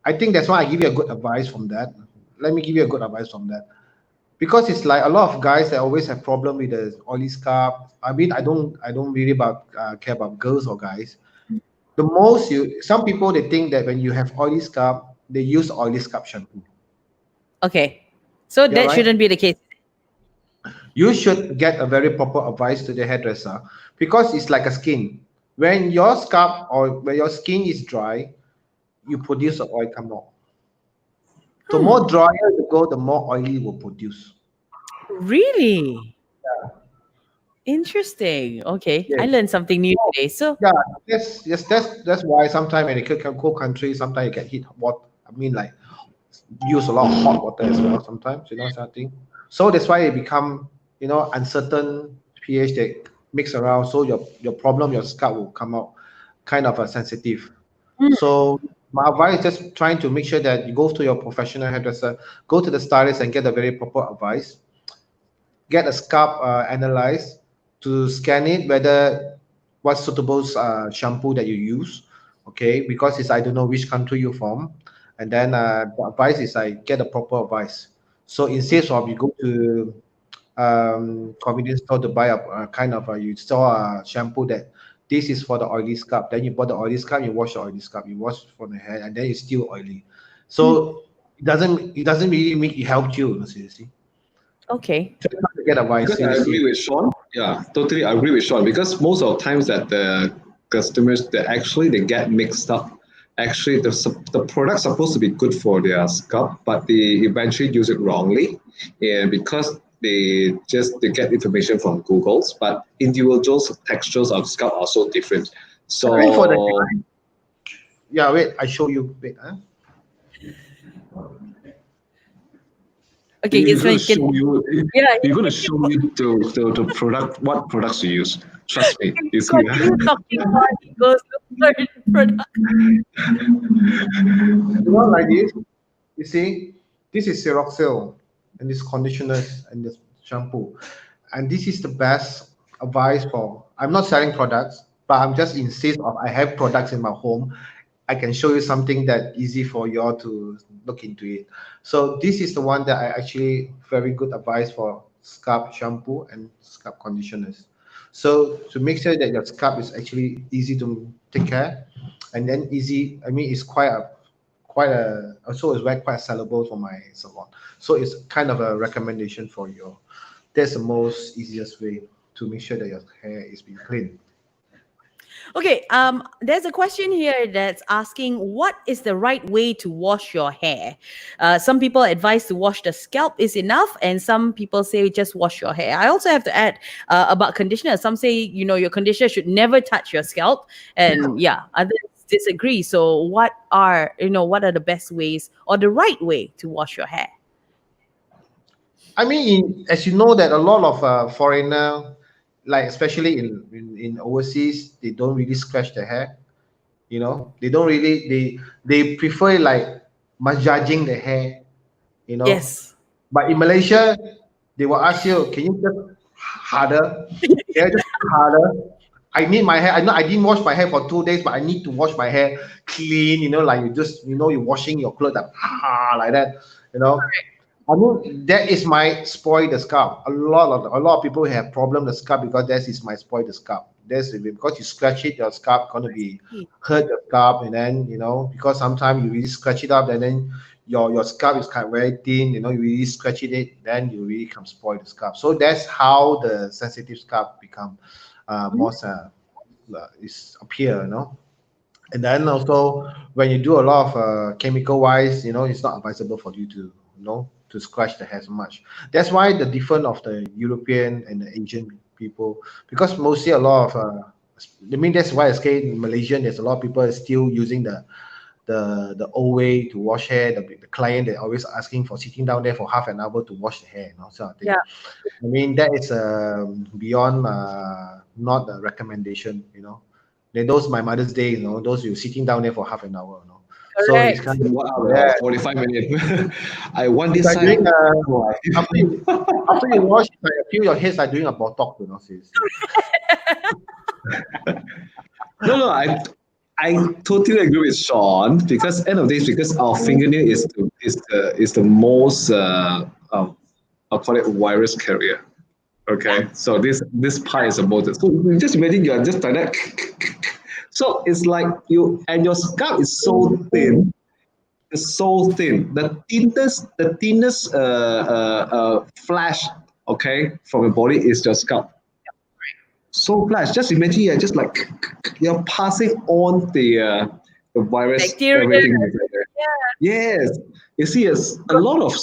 I think that's why I give you a good advice from that. Let me give you a good advice from that because it's like a lot of guys that always have problem with the oily scalp. I mean, I don't really care about girls or guys. The most some people they think that when you have oily scalp, they use oily scalp shampoo. Okay. So Yeah, that right. shouldn't be the case. You should get a very proper advice to the hairdresser because it's like a skin. When your scalp or when your skin is dry, you produce the oil come out. The more Hmm. drier you go, the more oily you will produce. Really? Interesting. Okay. I Yes. learned something new today. So, Yeah, yes, that's why sometimes when you cold country, sometimes you get heat water. I mean, like use a lot of hot water as well. Sometimes something. So that's why it become uncertain pH that mix around. So your problem, your scalp will come out kind of a sensitive. hmm. So my advice is just trying to make sure that you go to your professional hairdresser, go to the stylist and get a very proper advice, get a scalp analyzed to scan it whether what suitable shampoo that you use, okay, because it's I don't know which country you're from, and then the advice is I get a proper advice. So instead of you go to convenience store to buy a kind of you saw a shampoo that this is for the oily scalp, then you bought the oily scalp, you wash the oily scalp, you wash for the hair, and then it's still oily. Hmm. So it doesn't really make it help you, see. Okay. Just try to get advice, Because I seriously. agree with Sean. Yeah, totally agree with Sean. Because most of the times that the customers that actually they get mixed up. Actually, the product's supposed to be good for their scalp, but they eventually use it wrongly, and because they get information from Google's, but individuals textures of scalp are so different. I mean, for the So yeah, wait, I show you. Wait, huh? Okay. he's Yes, gonna we can. show you. Yeah. He's gonna You show you the product, what products to use. Trust me, can it's good. continue talking while he goes look for the product. Like this. You see, this is Ceroxil, and this conditioners and this shampoo, and this is the best advice for. I'm not selling products, but I'm just insist of I have products in my home. I can show you something that easy for you all to look into it. So this is the one that I actually very good advice for scalp shampoo and scalp conditioners. So to make sure that your scalp is actually easy to take care, and then easy. I mean, it's quite a also it's very quite sellable for my salon. So it's kind of a recommendation for you. That's the most easiest way to make sure that your hair is being clean. Okay, there's a question here that's asking what is the right way to wash your hair? Some people advise to wash the scalp is enough, and some people say just wash your hair. I also have to add about conditioner. Some say your conditioner should never touch your scalp, and yeah, others disagree. So what are the best ways or the right way to wash your hair? I mean, as you know, that a lot of foreigner, like especially in overseas, they don't really scratch their hair. They don't really they prefer like massaging the hair. You know, Yes. but in Malaysia, they will ask you, can you just harder? Can I just harder? I need my hair. I know I didn't wash my hair for 2 days, but I need to wash my hair clean. Like you're washing your clothes like that. You know, I mean, that is my spoil the scalp. A lot of people have problem the scalp because that is my spoil the scalp. That's it, because you scratch it, your scalp gonna be hurt your scalp, and then because sometimes you really scratch it up, and then your scalp is kind of very thin. You really scratch it, then you really come spoil the scalp. So that's how the sensitive scalp become more is appear. And then also when you do a lot of chemical wise, it's not advisable for you to scratch the hair so much. That's why the difference of the European and the Asian people, because mostly a lot of I mean, that's why I say in Malaysia, there's a lot of people still using the old way to wash hair. The client, they're always asking for sitting down there for half an hour to wash the hair. So I think, Yeah. I mean, that is beyond not a recommendation. Then those my mother's day. Those you sitting down there for half an hour. So it's Correct. kind of, 1 hour, yeah. 45 minutes. I want It's this like side. doing after you wash, like, I feel your hair's like doing a botox. Seriously. No, no, I totally agree with Shawn because end of the day, because our fingernail is the most I'll call it virus carrier. Okay, so this part is a motor. So you just imagine you're just like that. So it's like you and your scalp is so thin. It's so thin. The thinnest flash, okay, from your body is your scalp. So flash. Just imagine you're just like you're passing on the virus, Bacteria. everything like that. Yes, you see, a lot of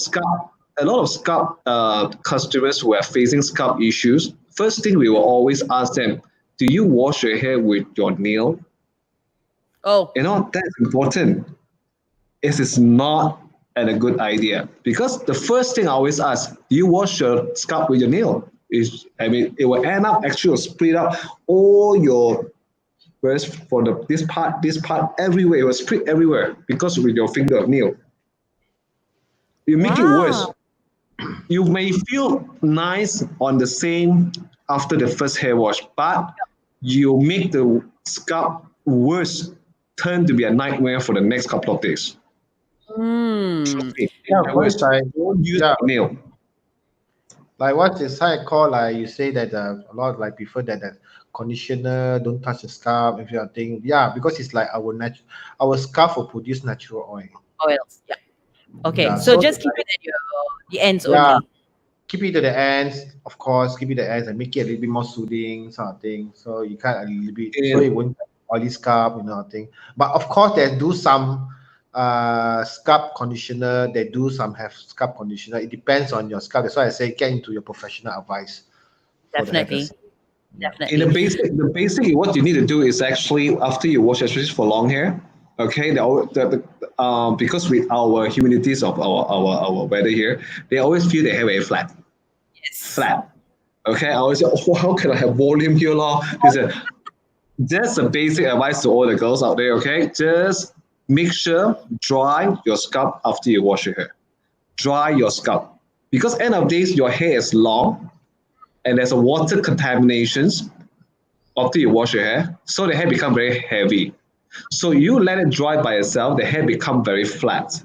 scalp customers who are facing scalp issues. First thing we will always ask them: do you wash your hair with your nail? Oh, That's important. It is not a good idea because the first thing I always ask: do you wash your scalp with your nail? It will end up actually split up all your whereas for this part everywhere, it will split everywhere because with your fingernail. You make it worse. wow. You may feel nice on the same after the first hair wash, but you make the scalp worse, turn to be a nightmare for the next couple of days. Hmm. Trust me, Yeah, it's of my course. worst. Don't use Yeah, your nail. like what is I call, like you say that a lot like prefer that the conditioner don't touch the scalp if you are thing. Yeah, because it's like our scalp will produce natural oil. Oils. Yeah. Okay. Yeah, So so just keep it at the ends yeah, only. keep it to the ends, of course, keep it to the ends and make it a little bit more soothing, sort of thing. So you can a little bit, so it And won't have oily scalp, thing. But of course, they do some scalp conditioner. They do some have scalp conditioner. It depends on your scalp. That's why I say get into your professional advice for the Definitely. hairdresser. Yeah. in Definitely. the basic, what you need to do is actually after you wash, especially for long hair, okay, because with our humidities of our weather here, they always feel their hair very flat. Yes. Flat. Okay, I always say, oh, how can I have volume here, lor? They said, that's a basic advice to all the girls out there. Okay, just make sure dry your scalp after you wash your hair. Dry your scalp because end of days your hair is long and there's a water contaminations after you wash your hair, so the hair become very heavy. So you let it dry by itself, the hair become very flat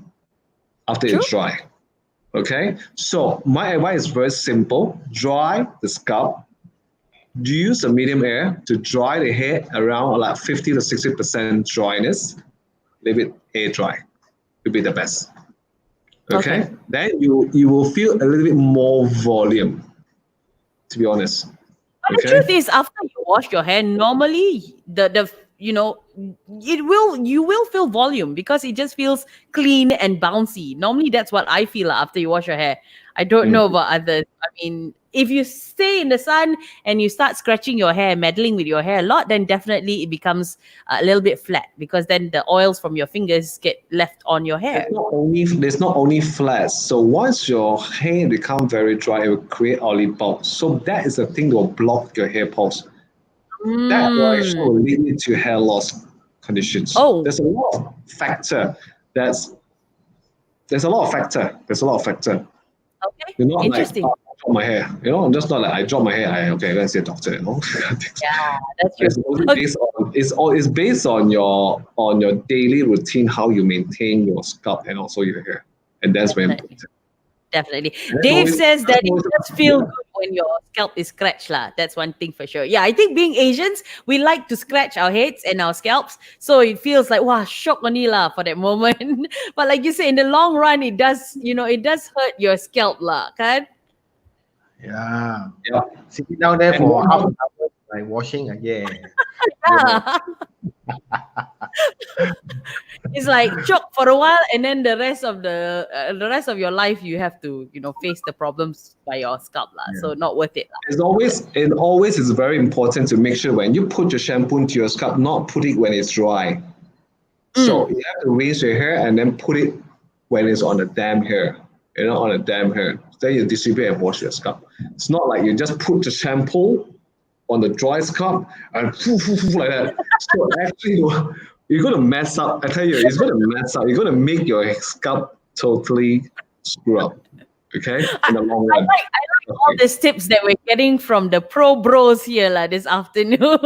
after True. it's dry. Okay, so my advice is very simple: dry the scalp. Use a medium air to dry the hair around like 50 to 60% dryness. Leave it air dry. Will be the best. Okay. Okay, then you will feel a little bit more volume. To be honest. But the Okay. truth is, after you wash your hair, normally the you will feel volume because it just feels clean and bouncy. Normally, that's what I feel after you wash your hair. I don't know Mm. about others. I mean, if you stay in the sun and you start scratching your hair, meddling with your hair a lot, then definitely it becomes a little bit flat because then the oils from your fingers get left on your hair. There's not only flash. So once your hair become very dry, it will create oily bulbs. So that is the thing that will block your hair pulse. That will actually Mm. will lead you to hair loss conditions. Oh, There's a lot of factor. That's there's a lot of factor. There's a lot of factor. okay. You're not like Interesting. oh, I drop my hair. I'm just not like I drop my hair. Okay, let's see a doctor. Yeah, that's true. It's only Okay. based on it's based on your daily routine, how you maintain your scalp and also your hair, and that's very Definitely. important. Definitely. And that's Dave always says that's that it always does feel yeah. good when your scalp is scratched, lah. That's one thing for sure. Yeah, I think being Asians, we like to scratch our heads and our scalps. So it feels like, wow, shock only lah for that moment. But like you say, in the long run, it does hurt your scalp lah, kan? Yeah. Yeah. Sitting down there And for one half more an hour, like washing, yeah. Yeah. Yeah. It's like choke for a while, and then the rest of your life you have to face the problems by your scalp lah. So not worth it lah. It always is very important to make sure when you put your shampoo into your scalp, not put it when it's dry. So you have to rinse your hair and then put it when it's on the damp hair. On the damp hair. Then you distribute and wash your scalp. It's not like you just put the shampoo on the dry scalp and like that. So actually, you're going to mess up. I tell you, it's going to mess up. You're going to make your scalp totally screw up. Okay? In the long run. I like all these tips that we're getting from the pro bros here this afternoon.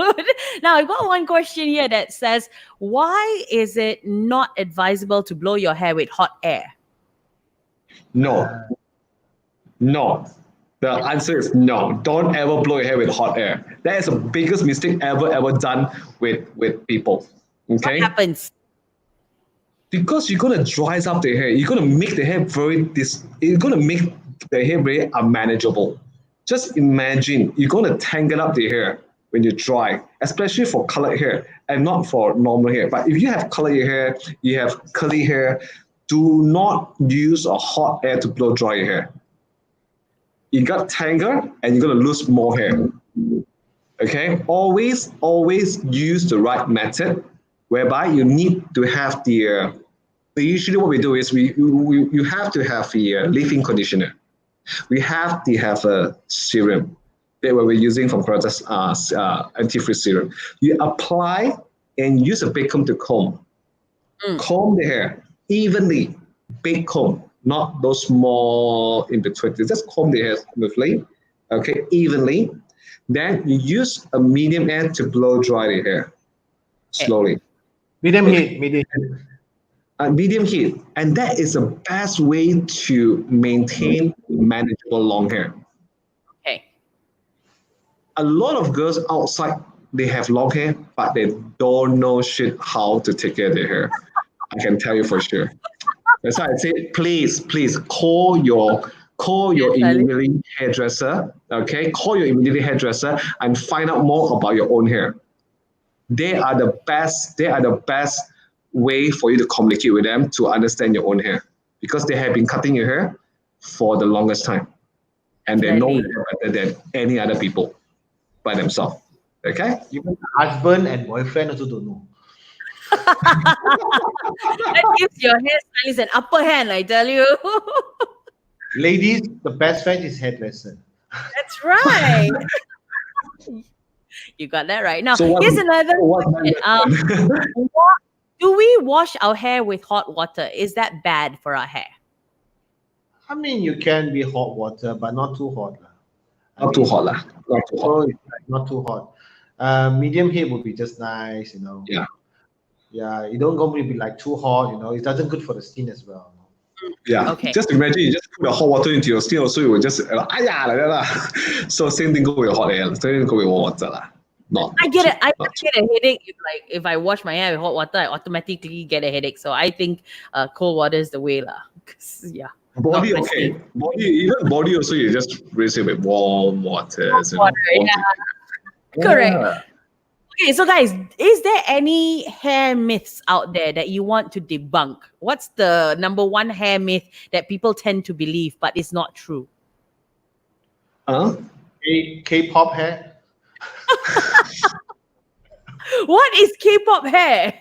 Now, I've got one question here that says, why is it not advisable to blow your hair with hot air? No. The answer is no. Don't ever blow your hair with hot air. That is the biggest mistake ever done with people. Okay? What happens? Because you're gonna dry up the hair. You're gonna make the hair you're gonna make the hair very unmanageable. Just imagine you're gonna tangle up the hair when you dry, especially for colored hair and not for normal hair. But if you have colored hair, you have curly hair, do not use a hot air to blow dry your hair. You got tangled and you're gonna lose more hair. Okay, always use the right method, whereby you need to have usually what we do is you have to have the leave-in conditioner. We have to have a serum that we're using from Cutler's anti-frizz serum. You apply and use a big comb to comb the hair evenly, big comb, not those small in between. Just comb the hair smoothly, okay, evenly. Then you use a medium air to blow dry the hair slowly. Medium heat. Medium heat, and that is the best way to maintain manageable long hair. Okay. A lot of girls outside, they have long hair, but they don't know shit how to take care of their hair. I can tell you for sure. That's why I say, please call your immediate hairdresser. Okay, call your immediate hairdresser and find out more about your own hair. They are the best way for you to communicate with them to understand your own hair, because they have been cutting your hair for the longest time and they know it better than any other people by themselves. Okay? Even husband and boyfriend also don't know. That gives your hairstylist an upper hand, I tell you. Ladies, the best friend is hairdresser. That's right. You got that right. Now, here's another question. Do we wash our hair with hot water? Is that bad for our hair? I mean, you can be hot water, but not too hot. Not too hot. Not too hot. Medium heat would be just nice, Yeah. Yeah, you don't go be like too hot, it doesn't good for the skin as well. Yeah. Okay. Just imagine you just put the hot water into your skin, also you will just like that lah. So same thing go with hot air, same thing go with water lah. I get it. I get a headache if I wash my hair with hot water. I automatically get a headache. So I think cold water is the way lah. Yeah. Body okay. Body also you just rinse it with warm water. Correct. Okay, so guys, is there any hair myths out there that you want to debunk? What's the number one hair myth that people tend to believe but it's not true? K-pop hair. What is K-pop hair?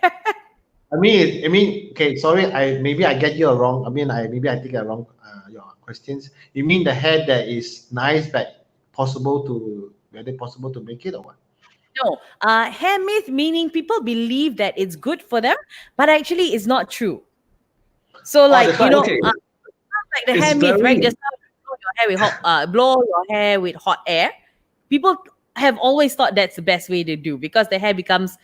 I mean, okay, sorry, maybe I get you wrong. Maybe I think I wrong your questions. You mean the hair that is nice but whether possible to make it or what? No, hair myth meaning people believe that it's good for them, but actually it's not true. So like okay. like the hair myth, right? Just blow your hair with hot air. People have always thought that's the best way to do, because the hair becomes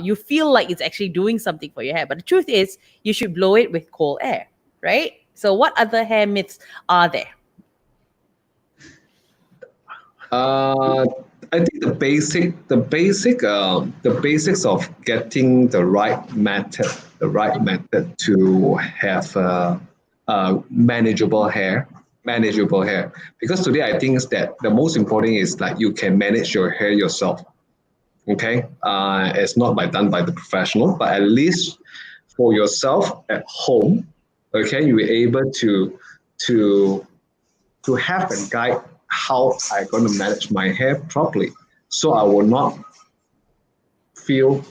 you feel like it's actually doing something for your hair. But the truth is you should blow it with cold air, right? So what other hair myths are there? I think the basics of getting the right method to have manageable hair. Because today I think is that the most important is like you can manage your hair yourself. Okay, it's not done by the professional, but at least for yourself at home, okay, you will able to to have a guide how I'm going to manage my hair properly, so I will not feel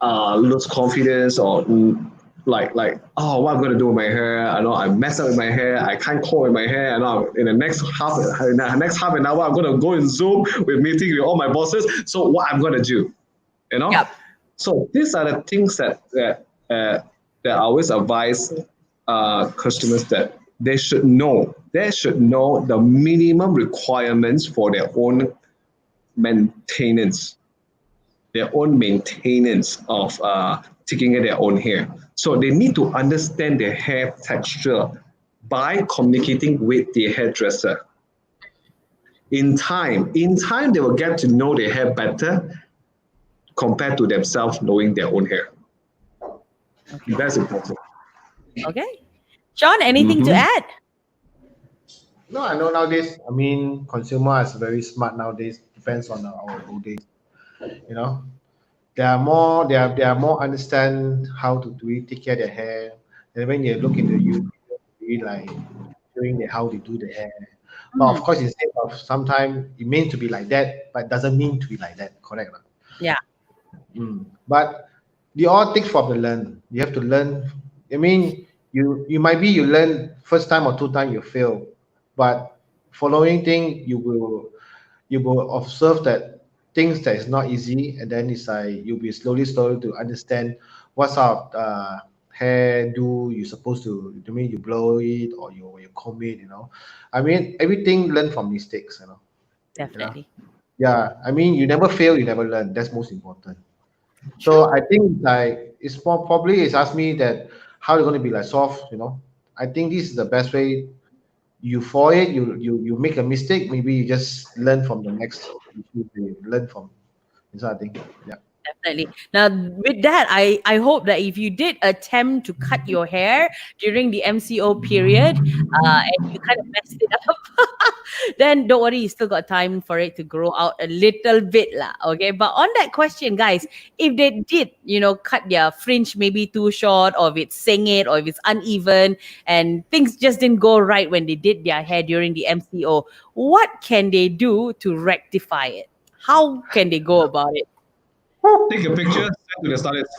lose confidence or like oh what I'm gonna do with my hair. I know I mess up with my hair. I can't comb with my hair. I know in the next half an hour I'm gonna go in Zoom with meeting with all my bosses. So what I'm gonna do, you know? Yep. So these are the things that I always advise customers that they should know. They should know the minimum requirements for maintenance their own maintenance of taking care their own hair. So they need to understand their hair texture by communicating with the hairdresser. In time, they will get to know their hair better compared to themselves knowing their own hair. Okay. That's important. Okay. Shawn, anything to Mm-hmm. add? No, I know nowadays. I mean, consumer is very smart nowadays. Depends on our old days. You know, they are more understand how to really take care of their hair. And when you look into YouTube, really like showing the how they do the hair. But of Mm, course, instead of sometimes it meant to be like that, but doesn't mean to be like that. Correct? Or not? yeah. But the all takes from the learn. You have to learn. I mean, you might be you learn first time or two time you fail, but following thing you will observe that things that is not easy, and then it's like you'll be slowly to understand what sort of hair do you supposed to. I mean, you blow it or you comb it. I mean, everything learn from mistakes. You know. Definitely. Yeah. I mean, you never fail, you never learn. That's most important. True. So I think like it's more probably it's asked me that how you're going to be like soft. I think this is the best way. You for it, you make a mistake, maybe you just learn from the next. You learn from this. I think, yeah. Definitely. Now, with that, I hope that if you did attempt to cut your hair during the MCO period, and you kind of messed it up, then don't worry, you still got time for it to grow out a little bit, lah. Okay. But on that question, guys, if they did, cut their fringe maybe too short, or if it's singed, or if it's uneven, and things just didn't go right when they did their hair during the MCO, what can they do to rectify it? How can they go about it? Take a picture, send to the stylist.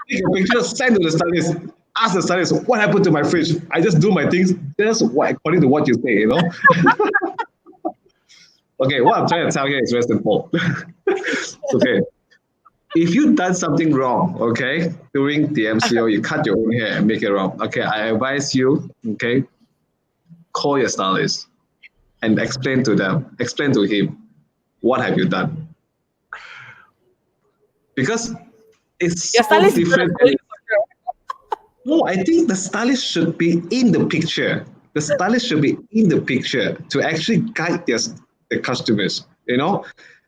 Take a picture, send to the stylist. Ask the stylist what happened to my fridge. I just do my things just according to what you say. Okay, what I'm trying to tell you is very simple. Okay, if you've done something wrong, okay, during the MCO, you cut your own hair and make it wrong. Okay, I advise you, okay, call your stylist and explain to him, what have you done? Because it's Your so stylist is gonna different. scold you for sure. No, I think the stylist should be in the picture. The stylist should be in the picture to actually guide the customers.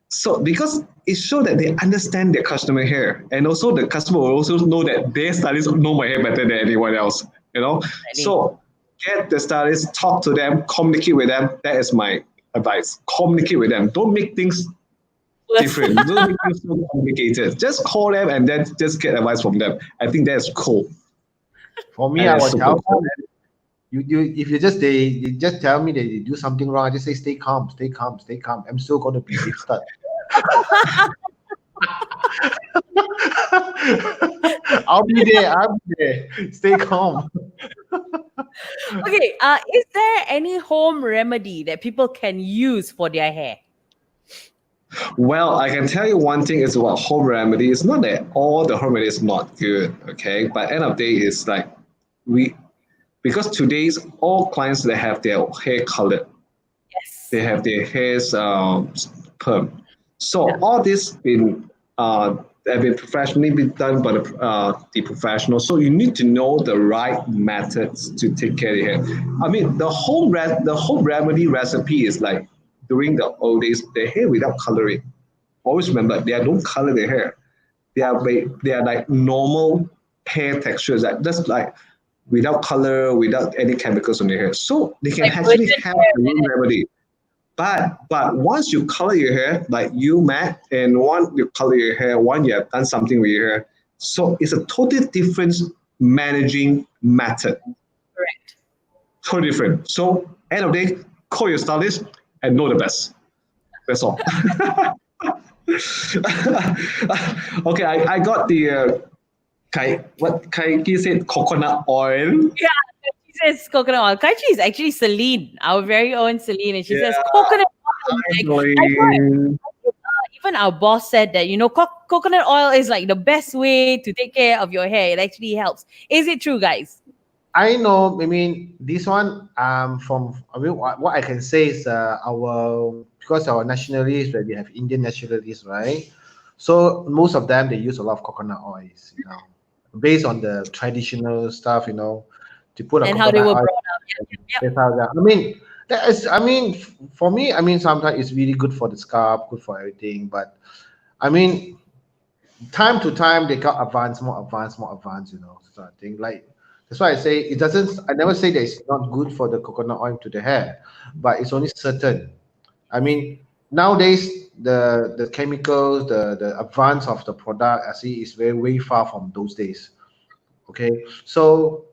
So because it shows that they understand their customer hair, and also the customer will also know that their stylist know my hair better than anyone else. Definitely. So get the stylist, talk to them, communicate with them. That is my advice. Communicate with them. Don't make things Worse. different. Don't make things so complicated. Just call them and then just get advice from them. I think that's cool. For me, And I that's will super tell cool. them you if you just they just tell me they do something wrong. I just say stay calm, stay calm, stay calm. I'm still going to be lifted. I'll be there. Stay calm. Okay. Is there any home remedy that people can use for their hair? Well, I can tell you one thing is about home remedy. It's not that all the home remedy is not good, okay? But end of the day, it's like we because today's all clients they have their hair colored, Yes. they have their hairs perm. So Yeah. all this have been professionally been done by the professional. So you need to know the right methods to take care of your hair. I mean, the home remedy recipe is like during the old days, the hair without coloring. Always remember, they don't color their hair. They are like normal hair textures, like just like without color, without any chemicals on their hair. So they can Like actually virgin have hair. a room remedy. But once you color your hair, like you Matt, and one you color your hair, one you have done something with your hair, So it's a totally different managing method. Correct. Totally different. So end of the day, call your stylist and know the best. That's all. Okay, I got the Kai said coconut oil. Yeah, she says coconut oil. Kaichi is actually Celine, our very own Celine, and she says Yeah, coconut oil. Like, I thought actually. even our boss said that coconut oil is like the best way to take care of your hair. It actually helps. Is it true, guys? I know. I mean, this one. From I mean, what I can say is our because our nationalities, right? We have Indian nationalities, right? So most of them they use a lot of coconut oils, based on the traditional stuff, to put a And how they coconut were oil. brought up. Yep, yep, That's how that. I mean, that is. I mean, for me, I mean, sometimes it's really good for the scalp, good for everything. But I mean, time to time they got advanced, more advanced, more advanced. Sort of thing. Like that's why I say it doesn't. I never say that it's not good for the coconut oil to the hair, but it's only certain. I mean, nowadays the chemicals, the advance of the product, I see is very way far from those days. Okay, so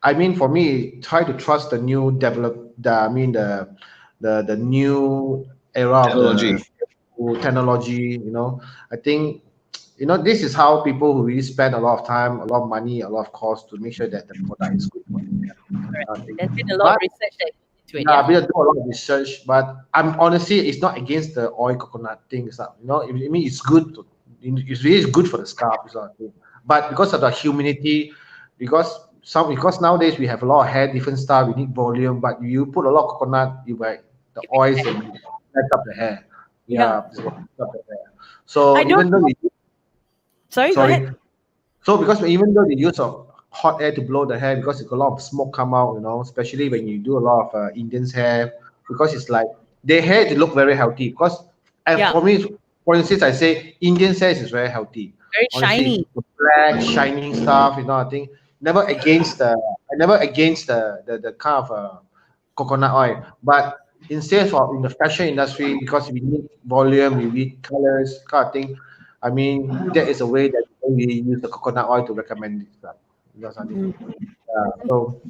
I mean, for me, try to trust the new develop. I mean, the new era of Technology. the technology. I think this is how people who really spend a lot of time, a lot of money, a lot of cost to make sure that the product is good for them. correct. I think. There's been a lot of But research that goes into it. yeah, Yeah. we do a lot of research. But I'm honestly, it's not against the oil coconut thing. It's not, I mean, it's good. It's really good for the scalp. Sort of thing. But because of the humidity, because nowadays we have a lot of hair, different style. We need volume, but you put a lot of coconut, you like the Give it oils back. and back up the hair. Yeah. Yeah, it's what back up the hair. So I don't even though know. we Sorry, go ahead. sorry, so because even though they use of hot air to blow the hair because it's a lot of smoke come out, especially when you do a lot of Indians hair because it's like their hair to look very healthy. Because and Yeah. for me, for instance, I say Indian hair is very healthy. Very Honestly, shiny. the black shining stuff, I think never against the kind of coconut oil, but instead for in the fashion industry because we need volume, we need colors, kind of thing. I mean, that is a way that we use the coconut oil to recommend this stuff. I think. Mm, So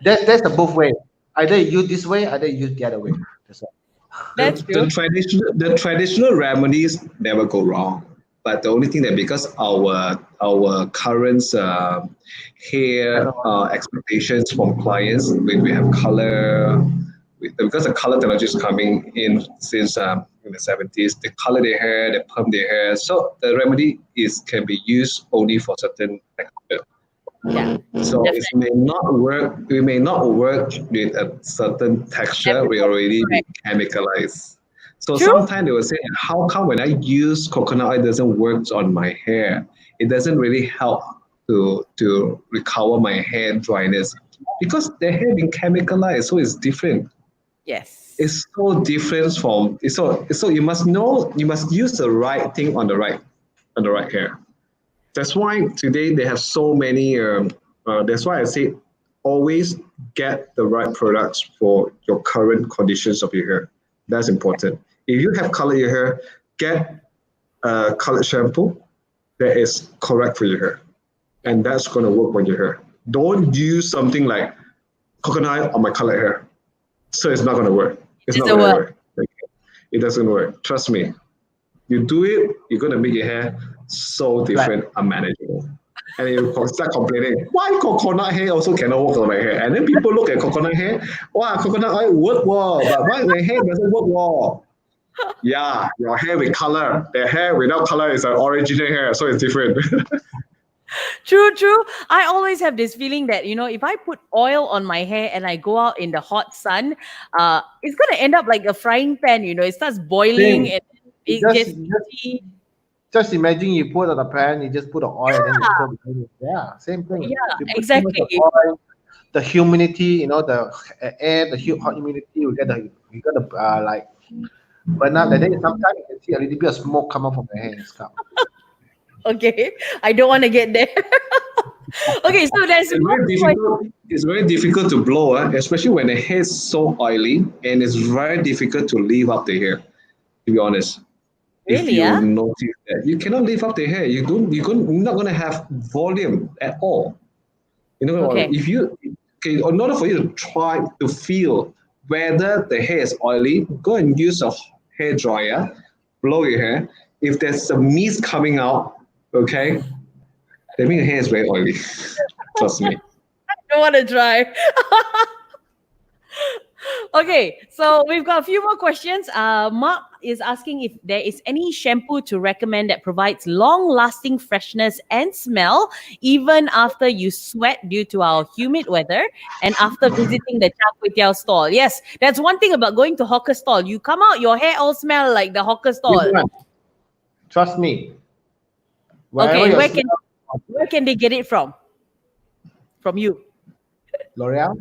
that's the both way. Either you use this way, either you use the other way. That's all. that's true. The traditional remedies never go wrong. But the only thing that because our current I hair know. expectations from clients when we have color because the color technology is coming in since in the 70s, they color their hair, they perm their hair. So the remedy is can be used only for certain texture. Yeah. So it Definitely. may not work. We may not work with a certain texture. We Everyone. already be Correct. chemicalized. So True. sometimes they will say, "How come when I use coconut oil, it doesn't work on my hair? It doesn't really help to recover my hair dryness because the hair been chemicalized, so it's different. Yes. It's so different from so you must know you must use the right thing on the right hair. That's why today they have so many. That's why I say always get the right products for your current conditions of your hair. That's important. If you have color your hair, get a colored shampoo that is correct for your hair, Yeah. and that's going to work on your hair. Don't use something like coconut oil on my colored hair, so it's not going to work. It's It's not a going to word. work. It doesn't work. Trust me. You do it, you're gonna make your hair so Right. different, unmanageable. And you start complaining, why coconut hair also cannot work on my hair? And then people look at coconut hair, wow, coconut oil work well, but why my hair doesn't work well? Yeah, your hair with color. The hair without color is an original hair, so it's different. True, true. I always have this feeling that, if I put oil on my hair and I go out in the hot sun, it's going to end up like a frying pan, it starts boiling Same. and You it just gets you itchy. just imagine you put on a pan, you just put the oil and then you Yeah, pour the yeah, same thing. yeah, You put too much exactly. of oil, the humidity, the air, the hot humidity, you get the like burn up. And then sometimes you can see a little bit of smoke come up from the hair and scalp. Okay, I don't want to get there. Okay, so there's It's one very question. difficult. It's very difficult to blow, especially when the hair is so oily, and it's very difficult to leave up the hair. To be honest, If Really? you Yeah. notice that you cannot lift up the hair, you're not gonna have volume at all. You know, Okay. if you okay, in order for you to try to feel whether the hair is oily, go and use a hair dryer, blow your hair. If there's a mist coming out, okay, that means your hair is very oily. Trust me. I don't want to try. Okay, so we've got a few more questions. Mark is asking if there is any shampoo to recommend that provides long-lasting freshness and smell even after you sweat due to our humid weather and after visiting the char kway teow stall. Yes, that's one thing about going to hawker stall. You come out, your hair all smell like the hawker Which stall. one? Trust me. Wherever Okay, you where can they get it from? From you. L'Oreal,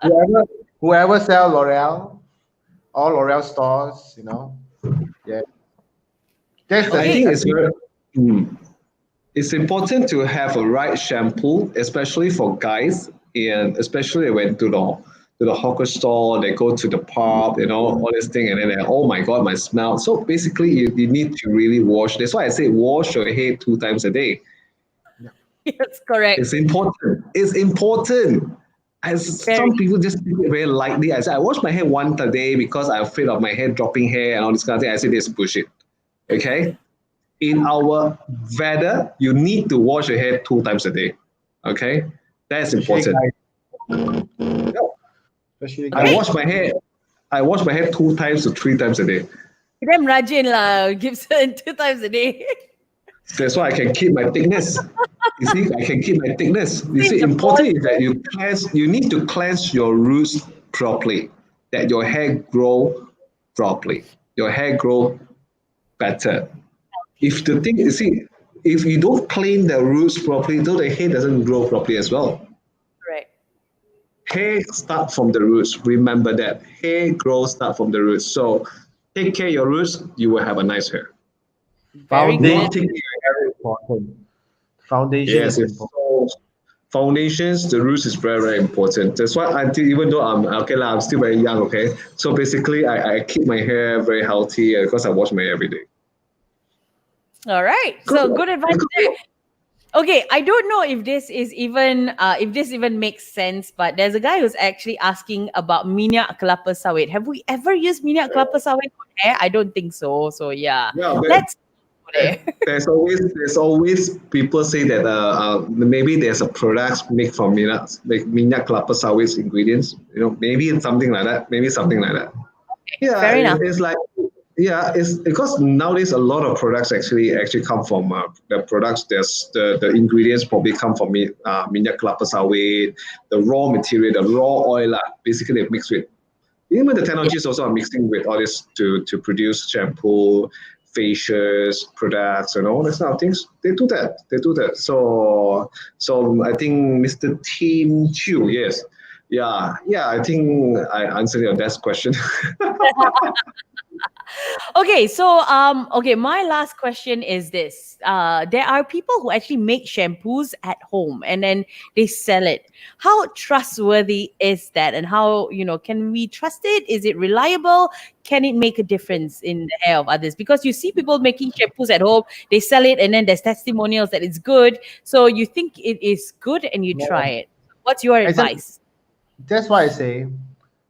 whoever whoever sell L'Oreal, all L'Oreal stores, yeah, that's the I Okay. think I it's think very. Mm. It's important to have a right shampoo, especially for guys, and especially when to the hawker store, they go to the pub, all this thing, and then they, oh my god, my smell. So basically, you need to really wash. That's why I say wash your head 2 times a day. yeah. Yes, correct. It's important. It's important. As Very. some people just take it very lightly. I say I wash my hair once a day because I'm afraid of my hair dropping hair and all this kind of thing. I say this bullshit. Okay, in our weather, you need to wash your hair 2 times a day. Okay, that's Especially important. guys, Yeah. especially I guys. Okay. wash my hair. I wash my hair 2 times to 3 times a day. Damn Rajin lah, Gibson 2 times a day. That's why I can keep my thickness. You see, I can keep my thickness. You Seems see, a important is that you cleanse. You need to cleanse your roots properly. That your hair grow properly. Your hair grow better. If the thing you see, if you don't clean the roots properly, though the hair doesn't grow properly as well. correct. Hair start from the roots. Remember that hair growth start from the roots. So take care of your roots, you will have a nice hair. Very good. Not Foundation take is very important. Foundation yes, is it's important. so foundations, the roots is very, very important. That's why until even though I'm okay, I'm still very young, okay. So basically I keep my hair very healthy because I wash my hair every day. All right. Good. So good advice there. Okay, I don't know if this even makes sense, but there's a guy who's actually asking about minyak kelapa sawit. Have we ever used minyak kelapa sawit on hair? I don't think so. So yeah, Yeah, but let's go there. there's always people say that maybe there's a products made from minyak kelapa sawit ingredients. Maybe it's something like that. Maybe something like that. Yeah, Fair enough. it's like yeah, it's because nowadays a lot of products actually come from the products. There's the ingredients probably come from minyak kelapa sawit, the raw material, the raw oil. Basically, they mix with even the Yeah. technologies also are mixing with all this to produce shampoo, facials, products, and all these kind of things. They do that. They do that. So I think Mr. Tim Chu, yes. Yeah, I think I answered your best question. Okay, so okay, my last question is this. There are people who actually make shampoos at home and then they sell it. How trustworthy is that? And how, can we trust it? Is it reliable? Can it make a difference in the hair of others? Because you see people making shampoos at home, they sell it and then there's testimonials that it's good. So you think it is good and you try No, it. What's your exactly. advice? That's why I say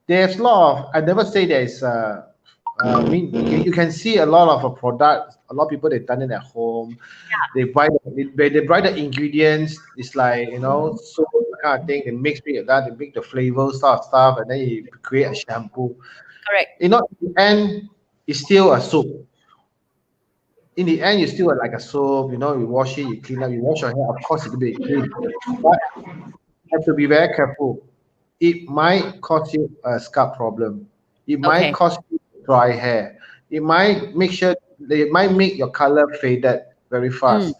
there's a lot of. I never say there's. I mean, you can see a lot of a product. A lot of people they've done it at home. They buy the ingredients. It's like so kind of thing. They mix with that. They make the flavor stuff, and then you create a shampoo. Correct. In the end, it's still a soap. In the end, you still are like a soap. You wash it, you clean up, you wash your hair. Of course, it'll be clean, but you have to be very careful. It might cause you a scalp problem. It might Okay. cause you dry hair. It might make your color faded very Mm, fast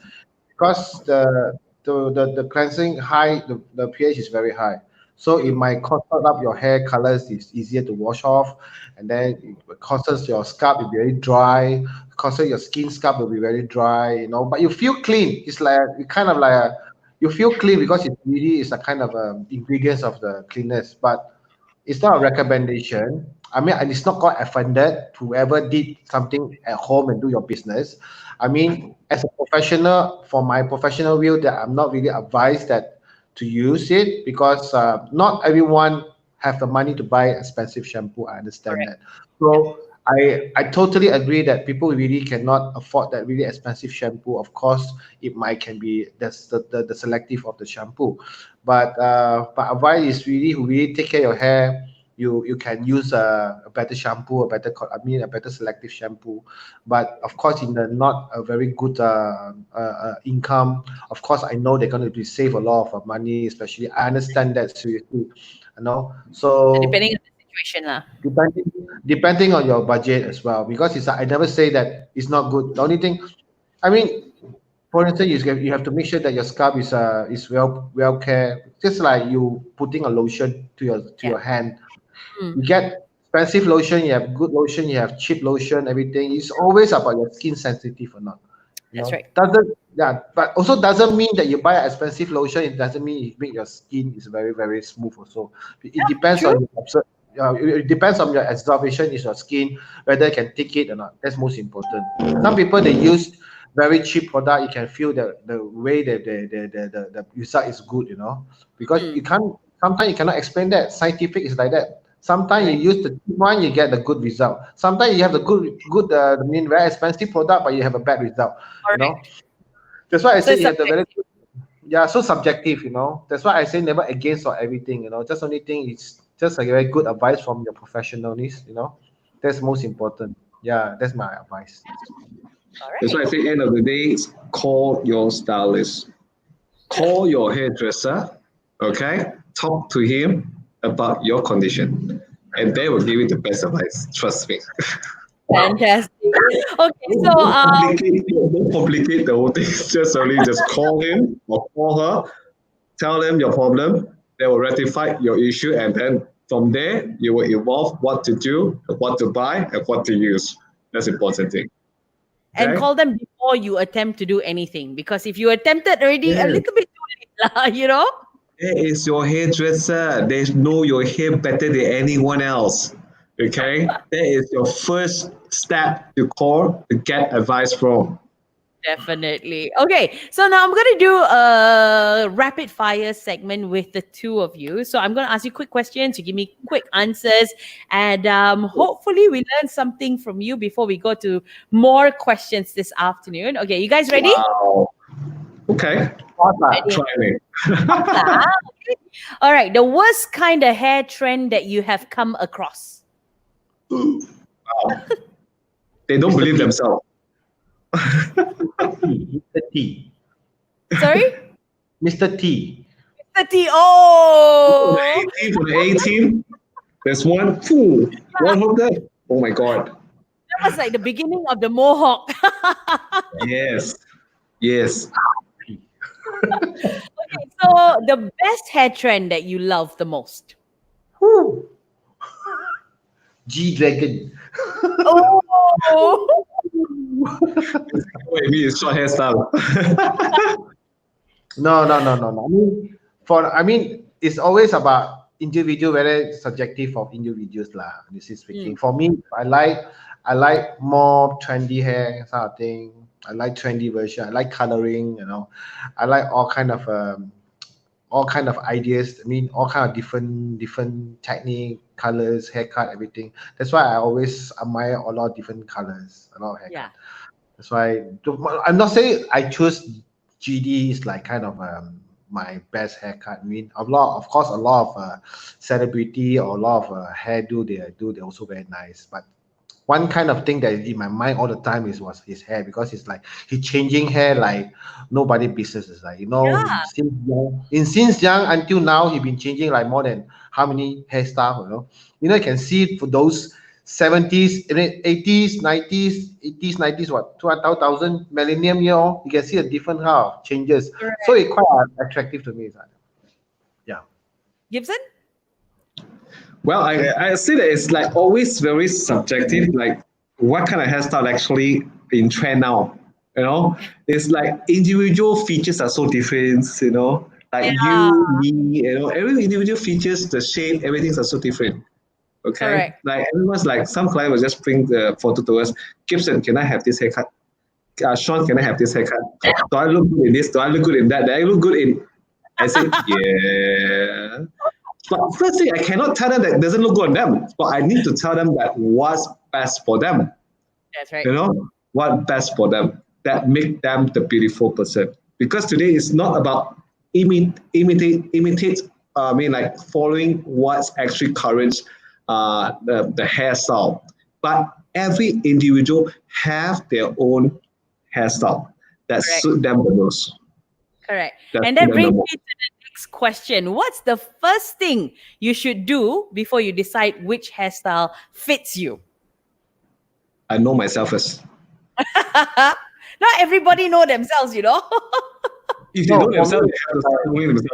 because the cleansing high the pH is very high. So it might cause up your hair colors. It's easier to wash off, and then it causes your scalp to be very dry. Causes your skin scalp will be very dry. But you feel clean. It's like you kind of like you feel clean because it really is a kind of ingredients of the cleanness, but it's not a recommendation. I mean, and it's not called offended. Whoever did something at home and do your business. I mean, as a professional, for my professional view, that I'm not really advised that to use it because not everyone have the money to buy expensive shampoo. I understand Correct. that. Yeah. So I totally agree that people really cannot afford that really expensive shampoo. Of course, it might can be the selective of the shampoo, but advice is really who really take care of your hair. You can use a better shampoo, a better selective shampoo, but of course in the not a very good income. Of course, I know they're going to be save a lot of money, especially I understand that seriously, So so depending on the situation lah. depending depending on your budget as well, because it's I never say that it's not good. The only thing, I mean, for instance, you have to make sure that your scalp is well cared, just like you putting a lotion to Yeah. your hand. Mm, You get expensive lotion, you have good lotion, you have cheap lotion, everything. It's always about your skin sensitive or not. that's right. Doesn't, yeah, but also doesn't mean that you buy an expensive lotion. It doesn't mean it make your skin is very smooth. Also, it depends True. on it depends on your absorption in your skin, whether it can take it or not. That's most important. Some people they use very cheap product. You can feel the way that the result is good. Because Mm, you can't. Sometimes you cannot explain that. Scientific is like that. Sometimes you correct. use the cheap one, you get the good result. Sometimes you have the good, I mean, very expensive product, but you have a bad result. You know, Correct. that's why I So say it's you have the very subjective. good. Yeah, so subjective. That's why I say never against or everything. Just only thing is just a very good advice from your professionalness. That's most important. Yeah, that's my advice. All That's why I right. say end of the day, call your stylist, call your hairdresser, okay? Talk to him about your condition, and they will give you the best advice. Trust me. Fantastic. Okay, so Don't complicate the whole thing. Just only just call him or call her, tell them your problem. They will rectify your issue, and then from there you will evolve what to do, what to buy, and what to use. That's the important thing. and Okay. call them before you attempt to do anything because if you attempted already a Yeah. little bit too late lah, you know. There is your hairdresser. They know your hair better than anyone else. Okay? That is your first step to call to get advice from. Definitely. Okay, so now I'm going to do a rapid fire segment with the two of you. So I'm going to ask you quick questions. You give me quick answers, and hopefully we learn something from you before we go to more questions this afternoon. Okay, you guys ready? Wow. Okay. Awesome. Ready. Try me. Ah, okay. All right. The worst kind of hair trend that you have come across. Wow. They don't Mr. believe T. themselves. Mr. T. Sorry, Mr. T. the T. For the Oh, 18, for the 18, there's one. Phew, one of them. Oh my God. that was like the beginning of the mohawk. Yes. Yes. Okay, so the best hair trend that you love the most. Whew. G Dragon. Oh, Wait, me is short hairstyle. No. I mean, it's always about individual, very subjective of individuals lah. This is speaking. mm, For me, I like more trendy hair sort of thing. I like trendy version. I like coloring. I like all kind of ideas. I mean, all kind of different technique, colors, haircut, everything. That's why I always admire a lot of different colors, a lot of yeah. haircut. That's why I'm not saying I choose GD is like kind of my best haircut. I mean, of course, a lot of celebrity or a lot of hairdo they also very nice. But one kind of thing that is in my mind all the time was his hair, because it's like he changing hair like nobody business. Is like Yeah. since young until now he been changing like more than how many hairstyles. You can see for those 70s, 80s, 90s, 80s, 90s, what 2000 millennium year, you can see a different kind of changes. So Correct. it's quite attractive to me. Yeah. Gibson? Well, I see that it's like always very subjective, like what kind of hairstyle actually in trend now. It's like individual features are so different, like Yeah. you, me, every individual features, the shape, everything's are so different. Okay, Correct. like everyone's like some client will just bring the photo to us. Gibson, can I have this haircut? Shawn, can I have this haircut? Do I look good in this? Do I look good in that? Do I look good in? I said, yeah. But first thing, I cannot tell them that doesn't look good on them. But I need to tell them that what's best for them. That's right. You know, what best for them that make them the beautiful person. Because today is not about imitate. I mean, like following what's actually current, the hairstyle. But every individual have their own hairstyle that Correct. suit them the most. Correct. That And suit that them the brings most. me to the next question. What's the first thing you should do before you decide which hairstyle fits you? I know myself first. Not everybody know themselves, you know. If they No, know for me, themselves, they have to start knowing beside,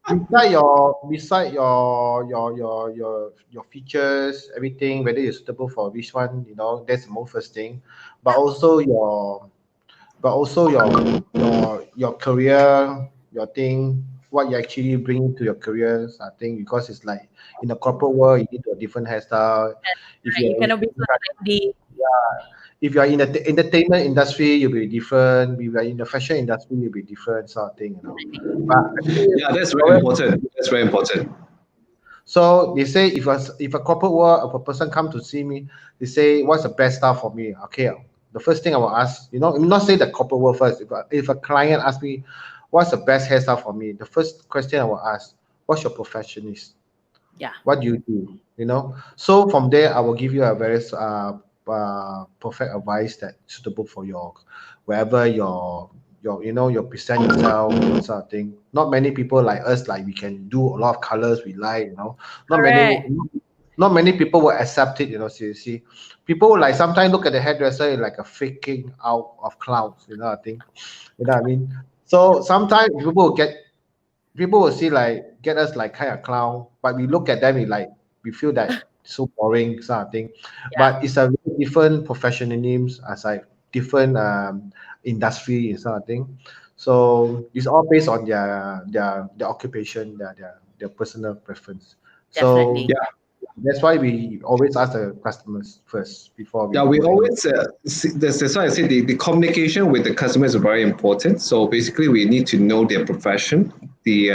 themselves. beside your features, everything, whether you're suitable for which one, that's the most first thing. But also your career, your thing, what you actually bring to your careers. I think because it's like in the corporate world, you need a different hairstyle. If Right, you you're cannot be so trendy. if you're in the entertainment industry, you'll be different. If you're in the fashion industry, you'll be different sort of thing. But actually, Yeah, that's very always, important. That's very important. so they say if a corporate world, if a person come to see me, they say what's the best style for me? Okay, the first thing I will ask, I'm not say the corporate world first. If a client asks me what's the best hairstyle for me, the first question I will ask, what's your profession is? Yeah, What do you do? So from there I will give you a very perfect advice that suitable for your wherever your present yourself, sort of thing. Not many people like us, like we can do a lot of colors we like. Not many correct. not many people will accept it. Seriously, people will like sometimes look at the hairdresser like a faking out of clowns. I think, what I mean. So sometimes people will see like get us like kind of clown, but we look at them we feel that so boring sort of thing. Yeah, But it's a very different professionalism as like different industry and sort of thing. So it's all based on their occupation, their personal preference. So definitely. Yeah, that's why we always ask the customers first before we yeah. We do any. always that's why I said the communication with the customer is very important. So basically, we need to know their profession, the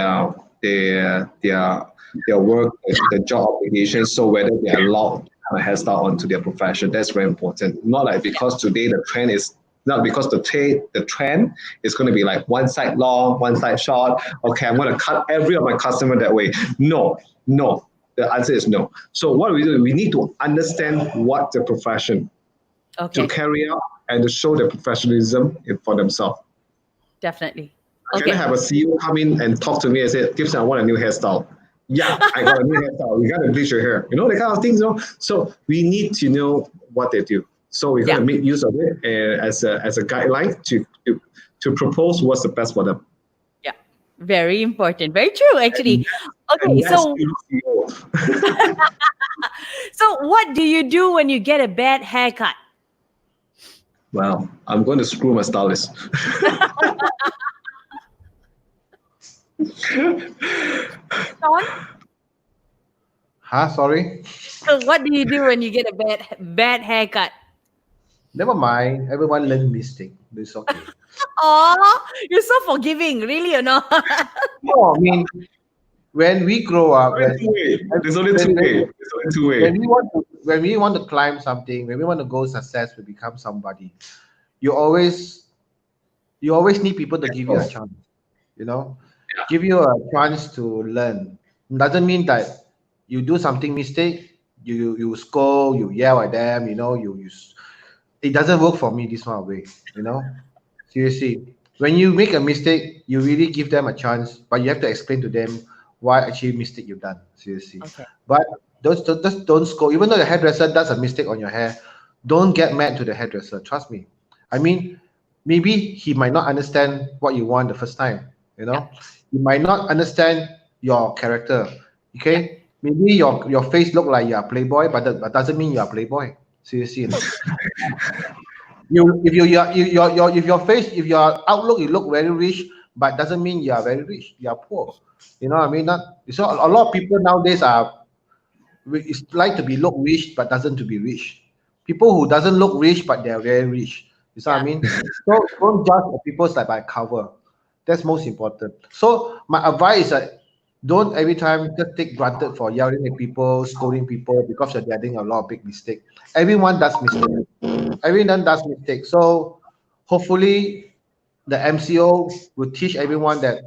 their work, the job obligation. So whether they are allowed to have a hairstyle onto their profession, that's very important. Not like because today the trend is not because the trend is going to be like one side long, one side short. Okay, I'm going to cut every of my customer that way. No, no. The answer is no. So what we do, we need to understand what the profession to Okay, carry out and to show the professionalism for themselves. definitely. Can I Okay. have a CEO come in and talk to me and say, Gibson, I want a new hairstyle? Yeah, I got a new hairstyle. You got to bleach your hair. The kind of things. So we need to know what they do. So we're going Yeah, to make use of it as a guideline to propose what's the best for them. yeah. Very important. Very true, And, actually. and Okay, that's so CEO. so what do you do when you get a bad haircut? Well, I'm going to screw my stylist. Shawn? Sorry. So what do you do when you get a bad haircut? Never mind. Everyone learn mistake. It's okay. Oh, you're so forgiving, really or not? No, I mean, when we grow up, Only two way. There's only two when, when, way. There's only two when way. we want to climb something, when we want to go success, we become somebody. You always you always need people to give you a chance. You know, give you a chance to learn. Doesn't mean that you do something mistake, you scold, you yell at them. It doesn't work for me this one way. Seriously, when you make a mistake, you really give them a chance, but you have to explain to them why actually mistake you've done. Seriously, Okay. but just don't scold. Even though the hairdresser does a mistake on your hair, don't get mad to the hairdresser. Trust me. I mean, maybe he might not understand what you want the first time. Yeah. He might not understand your character. Yeah. Okay, maybe your face look like you're a playboy, but that doesn't mean you're a playboy. Seriously, if your face, if your outlook, you look very rich, but doesn't mean you are very rich. You are poor. You know what I mean? So a lot of people nowadays are it's like to be look rich but doesn't to be rich. People who doesn't look rich but they're very rich. You see what I Yeah. mean? So don't judge the people's like by cover. That's most important. So my advice is that don't every time just take granted for yelling at people, scolding people because they're doing a lot of big mistake. Everyone does mistake. Everyone does mistake. So hopefully the MCO will teach everyone that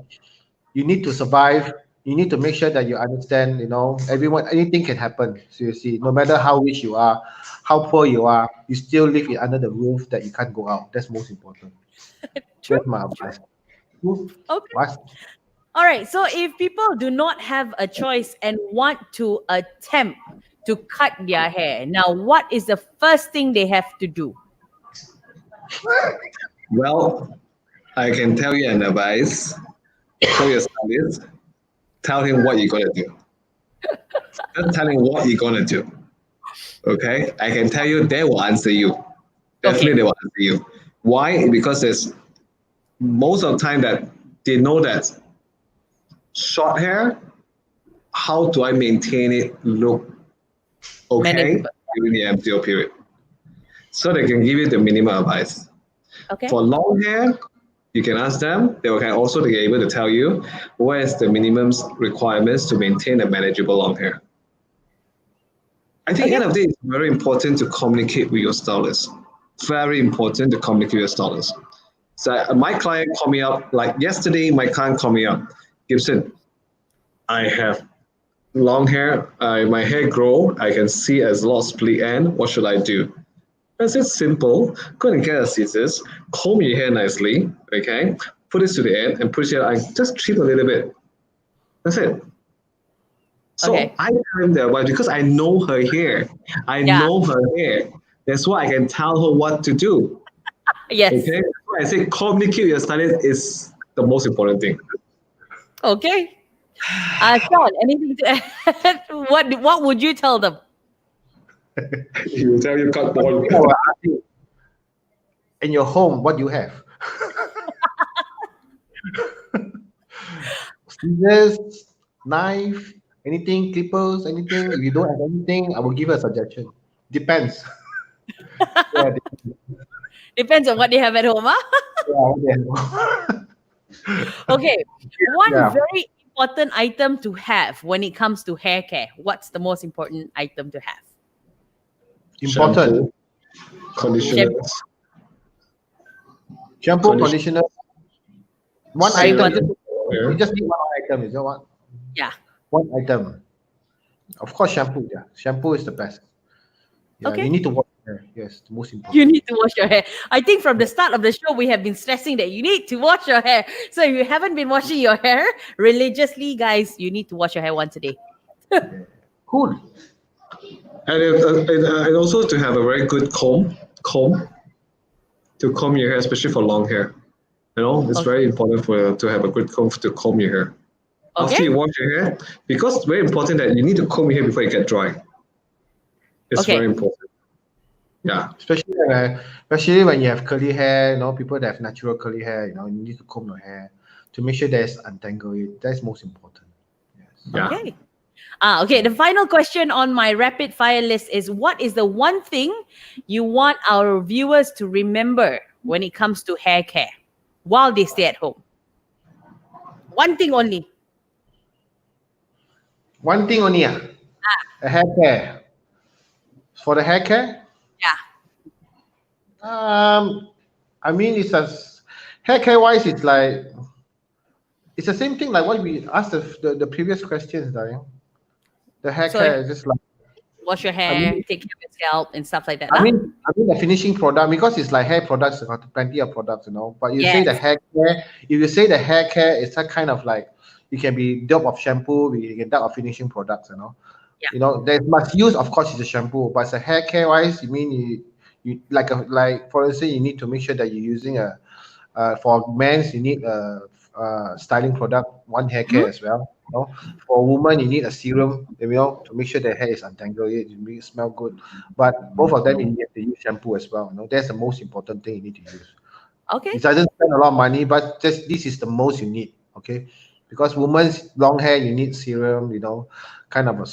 you need to survive. You need to make sure that you understand, everyone, anything can happen. Seriously, no matter how rich you are, how poor you are, you still live under the roof that you can't go out. That's most important. True. That's my True. advice. Who- Okay. What? All right. So if people do not have a choice and want to attempt to cut their hair, now what is the first thing they have to do? Well, I can tell you an advice. Tell your stylist, tell him what you're gonna do. Just tell him what you're gonna do. Okay? I can tell you they will answer you. Definitely Okay. they will answer you. Why? Because there's most of the time that they know that short hair, how do I maintain it look okay Manageable. during the MTO period? So they can give you the minimum advice. Okay. For long hair, you can ask them. They can also be able to tell you what is the minimum requirements to maintain a manageable long hair. I think Okay. end of the day, it's very important to communicate with your stylist. Very important to communicate with your stylist. So my client called me up like yesterday. My client called me up, Gibson. I have long hair. My hair grow. I can see as lot of split end. What should I do? I said simple. Go and get a scissors, comb your hair nicely. Okay, put it to the end and push it. I just trim a little bit. That's it. So Okay. I tell him that, but because I know her hair, I Yeah. know her hair. That's why I can tell her what to do. Yes. Okay, that's why I say communicate with your stylist is the most important thing. Okay. Sean, anything to add? What would you tell them? He will tell you cut First ball. thing I will ask you, in your home, what do you have? Scissors, knife, anything, clippers, anything. If you don't have anything, I will give a suggestion. Depends. Yeah, Depends on what they have at home, huh? yeah, Okay. One yeah. very important item to have when it comes to hair care. What's the most important item to have? Important. Shampoo, Shampoo. conditioners, Shampoo, condition, conditioner. One Very item. serum. important. You just need one item. Is that what? Yeah. One item. Of course, shampoo. Yeah, shampoo is the best. Yeah, you Okay. need to wash your hair. Yes, the most You important. need to wash your hair. I think from the start of the show, we have been stressing that you need to wash your hair. So if you haven't been washing your hair religiously, guys, you need to wash your hair once a day. Cool. And also to have a very good comb to comb your hair, especially for long hair. It's Okay. very important to have a good comb to comb your hair. After you Okay. wash your hair, because it's very important that you need to comb your hair before it get dry. It's very Okay. important. Yeah, Especially when you have curly hair. People that have natural curly hair. You need to comb your hair to make sure there's untangle it. That's most important. Yes. yeah. Okay. Okay. The final question on my rapid fire list is, what is the one thing you want our viewers to remember when it comes to hair care while they stay at home? One thing only. One thing only. A hair care. For the hair care, Yeah. I mean, hair care wise, it's the same thing like what we asked the previous questions, darling. The hair So care is just like wash your I hair, mean, take care of your scalp and stuff like that. I Huh? mean, I mean the finishing product because it's like hair products, there got plenty of products. But you say the Yes. hair care, if you say the hair care, it's that kind of like it can be dub of shampoo, we can dub of finishing products. Yeah. There's much use, of course, is a shampoo, but the hair care wise, you mean you like for instance, you need to make sure that you're using for men's you need a styling product, one hair Mhm. care as well. For women, you need a serum, to make sure the hair is untangled, it make it smell good. But both of them, you need to use shampoo as well. That's the most important thing you need to use. Okay. It doesn't spend a lot of money, but just this is the most you need. Okay. Because women's long hair, you need serum, kind of a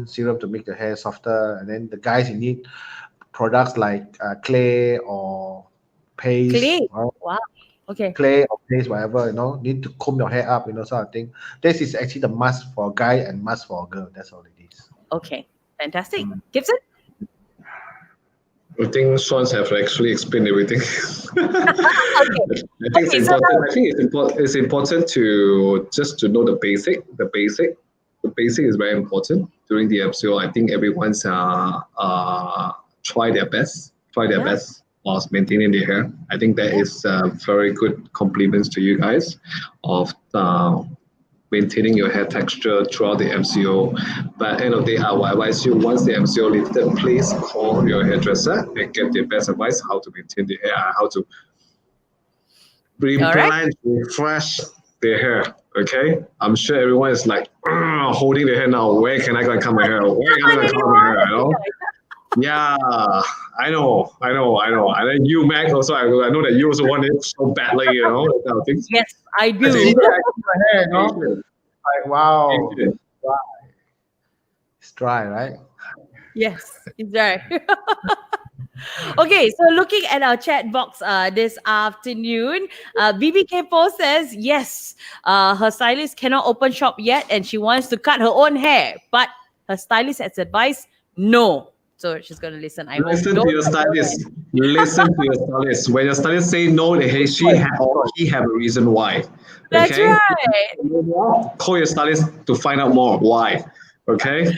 serum to make the hair softer. And then the guys, you need products like clay or paste, Clay. or Wow. Okay. clay or paste, whatever, need to comb your hair up, sort of thing. This is actually the must for a guy and must for a girl. That's all it is. Okay. Fantastic. Mm. Gibson? I think Sean have actually explained everything. Okay. I think it's Okay. So important. now, I think it's important to just to know the basic. The basic is very important during the MCO. I think everyone's try their yeah. best whilst maintaining their hair. I think that Yeah. is very good compliments to you guys of maintaining your hair texture throughout the MCO. But at the end of the day, I will advise you once the MCO lifted, please call your hairdresser and get the best advice how to maintain the hair, how to All right. replenish, refresh their hair. Okay, I'm sure everyone is like holding their hair now. Where can I go and cut my hair? Where can I go and cut my hair? Yeah, I know. And then you, Mac, also, I know that you also want it so badly, that kind of things. Yes, I I do. think I see my hair, like, wow, Asian. it's dry, right? Yes, it's right. Okay, so looking at our chat box this afternoon, BBK Post says yes, her stylist cannot open shop yet and she wants to cut her own hair, but her stylist has advised no. So she's going to listen. I hope. Listen to Don't your cut your hair. stylist. Listen to your stylist. When your stylist say no, he have a reason why. That's Okay? right. Call your stylist to find out more why. Okay?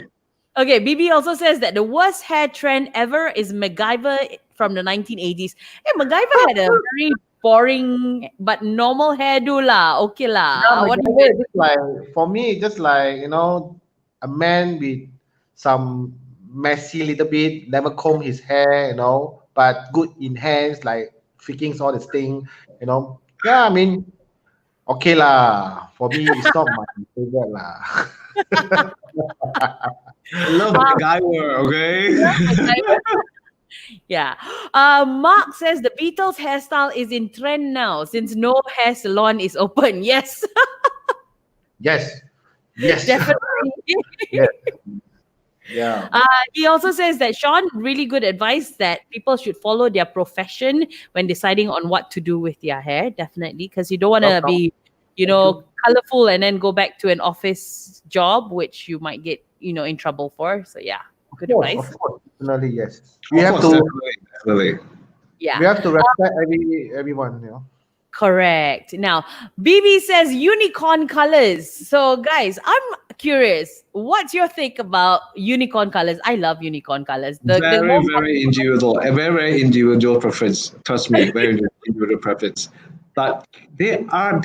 Okay, BB also says that the worst hair trend ever is MacGyver from the 1980s. Hey, MacGyver had a very boring but normal hairdo lah. Okay Yeah, lah. my What do you brother, think? just like for me, just like a man with some messy little bit, never comb his hair, but good in hands, like fittings all this thing, Yeah, I mean, okay lah. For me, it's not my favorite lah. I love the guy word, okay? MacGyver. Yeah. Mark says the Beatles hairstyle is in trend now since no hair salon is open. Yes, Yes, yes, definitely. yes, yeah. He also says that Shawn, really good advice that people should follow their profession when deciding on what to do with their hair. Definitely, because you don't want to Welcome. be, colorful and then go back to an office job, which you might get, in trouble for. So yeah, good advice. Of course, definitely yes. Of course, definitely. Yeah. We have to respect everyone, Correct. Now, BB says unicorn colors. So, guys, I'm curious. What's your think about unicorn colors? I love unicorn colors. Very individual, a very individual preference. Trust me, very individual preference. But they are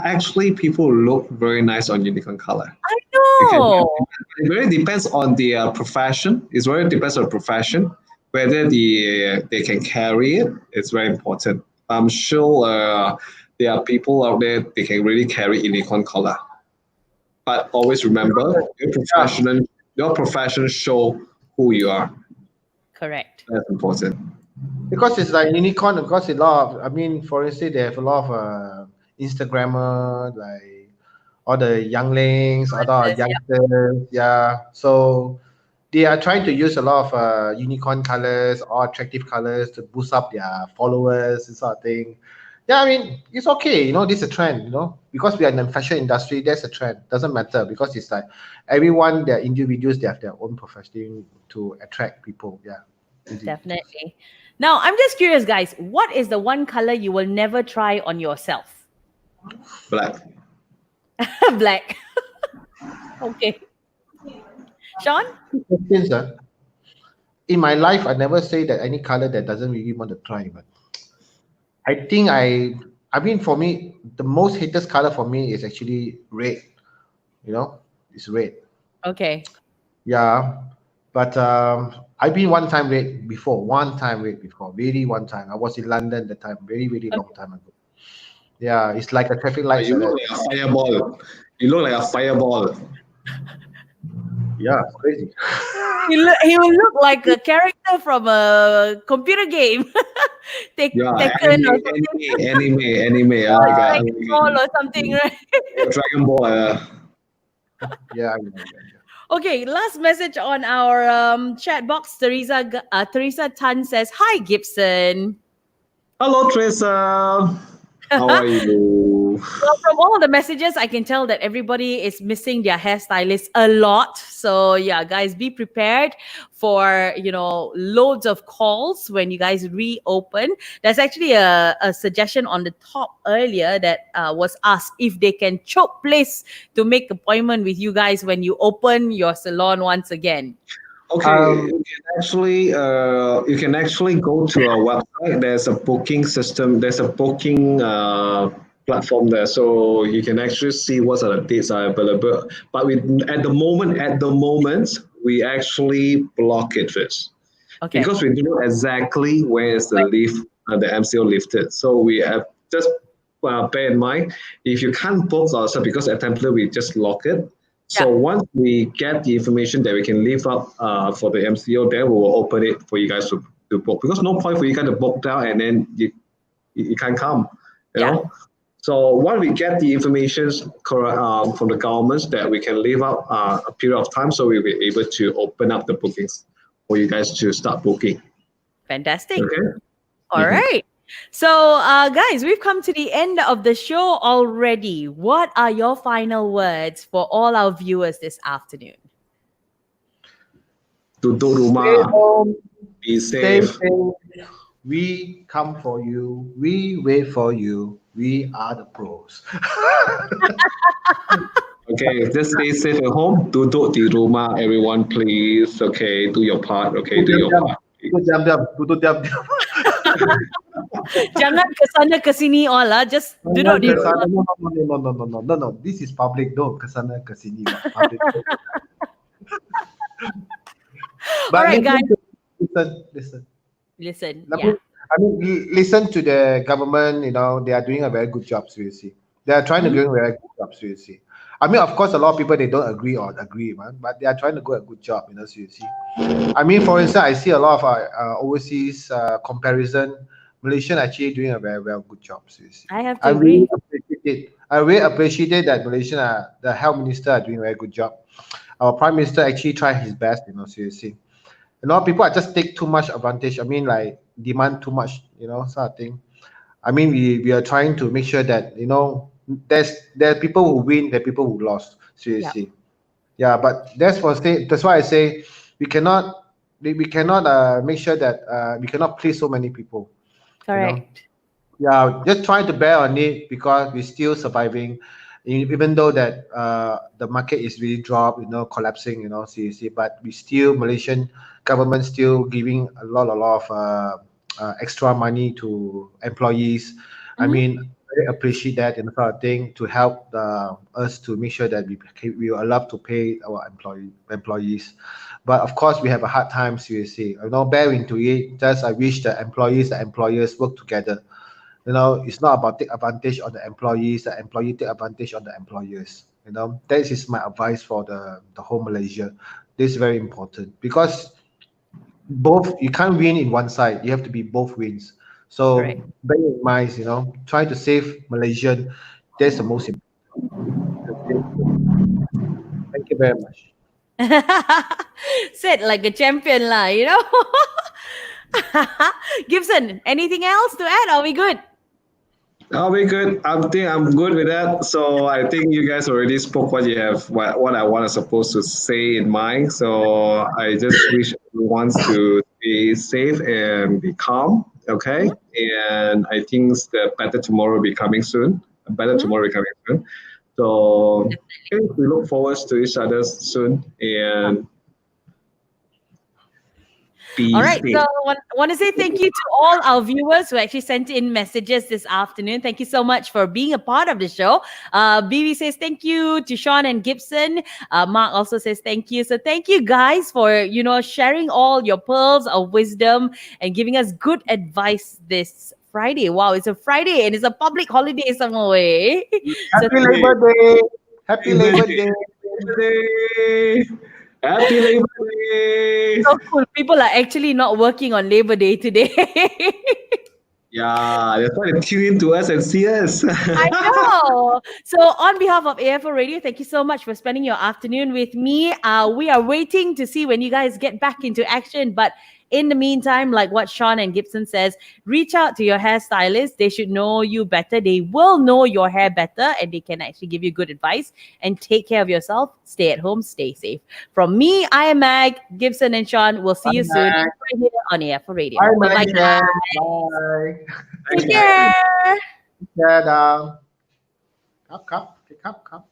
actually people who look very nice on unicorn color. I know. It really depends on their profession. It really depends on profession whether they can carry it. It's very important. I'm sure there are people out there they can really carry unicorn color. But always remember, your profession show who you are. Correct. That's important. Because it's like unicorn, because a lot of, for instance, they have a lot of Instagrammer, like all the younglings, all the youngsters, yeah. So they are trying to use a lot of unicorn colors or attractive colors to boost up their followers, this sort of thing. Yeah, it's okay, this is a trend, because we are in the fashion industry, there's a trend. Doesn't matter because it's like everyone, they're individuals, they have their own profession to attract people. Yeah. Indeed. Definitely. Now, I'm just curious, guys. What is the one color you will never try on yourself? Black. Black. Okay. Shawn? In my life, I never say that any color that doesn't really want to try, but I think for me, the most hatest color for me is actually red. It's red. Okay. Yeah, but I've been one time red before, really one time. I was in London the time, very, very long time ago. Yeah, it's like a traffic light. You look like a fireball. You look like a fireball. Yeah, it's crazy. He will look like a character from a computer game. Yeah, Tekken or something, anime. Dragon Ball or something, right? Dragon Ball. Yeah, yeah, yeah, yeah. Okay, last message on our chat box. Teresa Tan says, "Hi Gibson." Hello, Teresa. How are you? Well, from all the messages, I can tell that everybody is missing their hairstylist a lot. So yeah, guys, be prepared for loads of calls when you guys reopen. There's actually a suggestion on the top earlier that was asked if they can choke place to make appointment with you guys when you open your salon once again. Okay, Um, you can actually go to our website. There's a booking system. There's a booking platform there, so you can actually see what are the dates are available. But at the moment, we actually block it first Okay. because we don't know exactly where is the MCO lifted. So we have just bear in mind if you can't book ourselves because at template we just lock it. So Yeah. once we get the information that we can leave up for the MCO, then we will open it for you guys to book. Because no point for you guys to book down and then you can't come, you Yeah. know. So once we get the information from the governments that we can leave up a period of time, so we'll be able to open up the bookings for you guys to start booking. Fantastic. Okay. All Mhm. right. So, guys, we've come to the end of the show already. What are your final words for all our viewers this afternoon? Duduk stay rumah, home, be stay safe. safe. We come for you. We wait for you. We are the pros. Okay, just stay safe at home. Duduk di rumah, everyone, please. Okay, do your part. Okay, do Diam, your diam. part. Tutup diam, diam. Tutup diam, diam. Jangan ke sana ke sini all lah. Just Jangan duduk di ke sana. rumah. No, no, no, no, no, no, no, no, no. This is public. Don't ke sana ke sini. Public. All But right, guys. listen. Listen. I Yeah. mean, listen to the government. They are doing a very good job. Seriously, they are trying to Mhm. do a very good job. Seriously, I mean, of course, a lot of people they don't agree, man. But they are trying to do a good job. Seriously. I mean, for instance, I see a lot of overseas comparison. Malaysian actually doing a very well good job. Seriously, I have I to really agree. appreciate it. I really appreciate that Malaysian, the health minister, are doing a very good job. Our prime minister actually tried his best. Seriously. People are just take too much advantage. I mean, like demand too much. Sort of thing. I mean, we are trying to make sure that there are people who win, there are people who lost. Yeah. Seriously, yeah. But that's why I say we cannot we cannot make sure that we cannot please so many people. You know, Correct. yeah, just trying to bear on it because we're still surviving, even though that the market is really dropped, collapsing, seriously. But we still Malaysian government still giving a lot of extra money to employees. I Mhm. mean, I appreciate that and sort of thing to help us to make sure that we are allowed to pay our employees. But of course, we have a hard time, seriously. Bear into it. Just I wish the employees, the employers work together. It's not about take advantage on the employees, the employee take advantage on the employers. That is my advice for the whole Malaysia. This is very important because both you can't win in one side. You have to be both wins. Correct. So bear in mind, try to save Malaysian. That's the most important. Thank you very much. Said like a champion lah. Gibson, anything else to add? Are we good? I'll be good. I think I'm good with that. So I think you guys already spoke what I want to supposed to say in mind. So I just wish everyone to be safe and be calm. Okay. Mhm. And I think the better tomorrow will be coming soon. A better Mhm. tomorrow will be coming soon. So okay, we look forward to each other soon and All be right. So safe. want to say thank you to all our viewers who actually sent in messages this afternoon. Thank you so much for being a part of the show. BB says thank you to Shawn and Gibson. Mark also says thank you. So thank you guys for sharing all your pearls of wisdom and giving us good advice this Friday. Wow, it's a Friday and it's a public holiday somewhere. So Happy Labor Day. Happy Labor Labor Day. Day. Labor Day. Happy Labor Day. so cool. People are actually not working on Labor Day today. Yeah, that's why they tune in to us and see us. I know. So, on behalf of AFO Radio, thank you so much for spending your afternoon with me. We are waiting to see when you guys get back into action. But in the meantime, like what Shawn and Gibson says, reach out to your hairstylist. They should know you better. They will know your hair better and they can actually give you good advice. And take care of yourself. Stay at home, stay safe. From me, I am Mag, Gibson, and Shawn. We'll see Bye, you soon Mac. right here on AFO Radio. Bye, Bye bye, Mac. guys. Bye. Thanks, Take man. care. Yeah, down. Cup, cup, cup, cup.